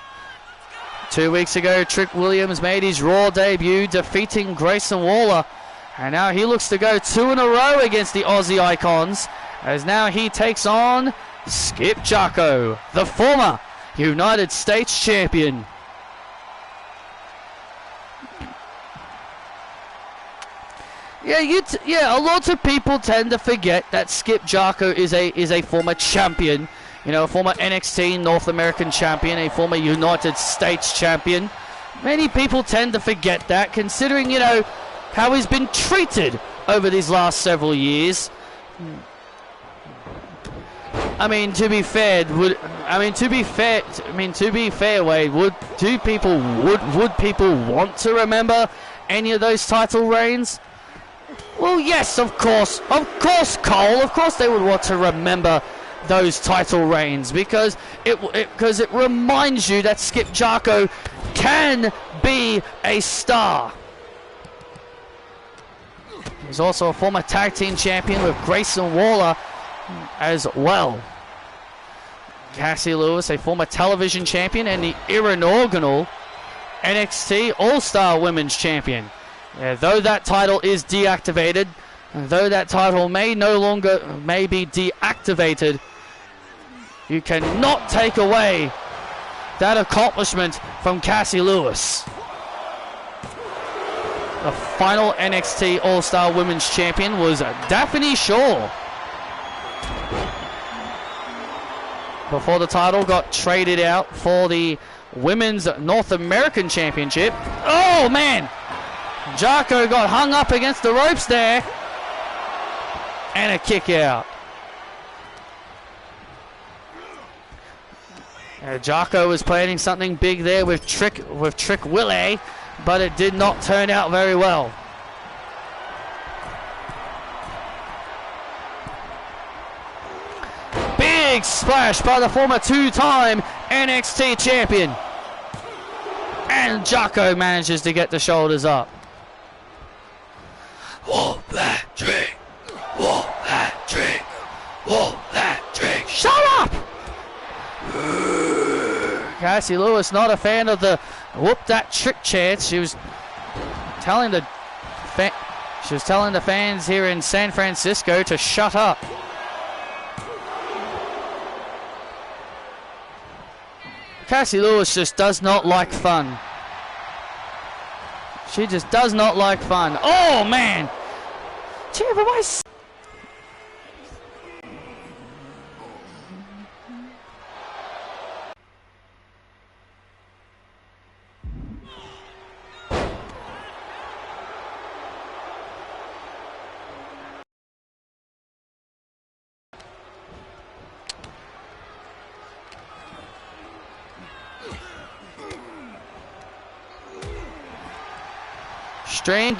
2 weeks ago, Trick Williams made his Raw debut, defeating Grayson Waller, and now he looks to go 2 in a row against the Aussie Icons, as now he takes on Skip Jocko, the former United States champion. A lot of people tend to forget that Skip Jocko is a former champion, a former NXT North American champion, a former United States champion. Many people tend to forget that, considering how he's been treated over these last several years. To be fair, Wade, would people want to remember any of those title reigns? Well, yes, of course, Cole. Of course, they would want to remember those title reigns because it reminds you that Skip Jocko can be a star. He's also a former tag team champion with Grayson Waller as well. Cassie Lewis, a former television champion and the inaugural NXT All-Star Women's Champion. Though that title is deactivated, though that title may be deactivated, you cannot take away that accomplishment from Cassie Lewis. The final NXT All-Star Women's Champion was Daphne Shaw. Before the title got traded out for the Women's North American Championship. Oh man! Jocko got hung up against the ropes there. And a kick out. Jocko was planning something big there with Trick Willie, but it did not turn out very well. Big splash by the former two-time NXT champion. And Jocko manages to get the shoulders up. Walk that trick. Walk that trick. Walk that trick. Shut up! Cassie Lewis not a fan of the whoop that trick chant. She was telling the fans here in San Francisco to shut up. Cassie Lewis just does not like fun. She just does not like fun. Oh man! Gee, but why? Strange.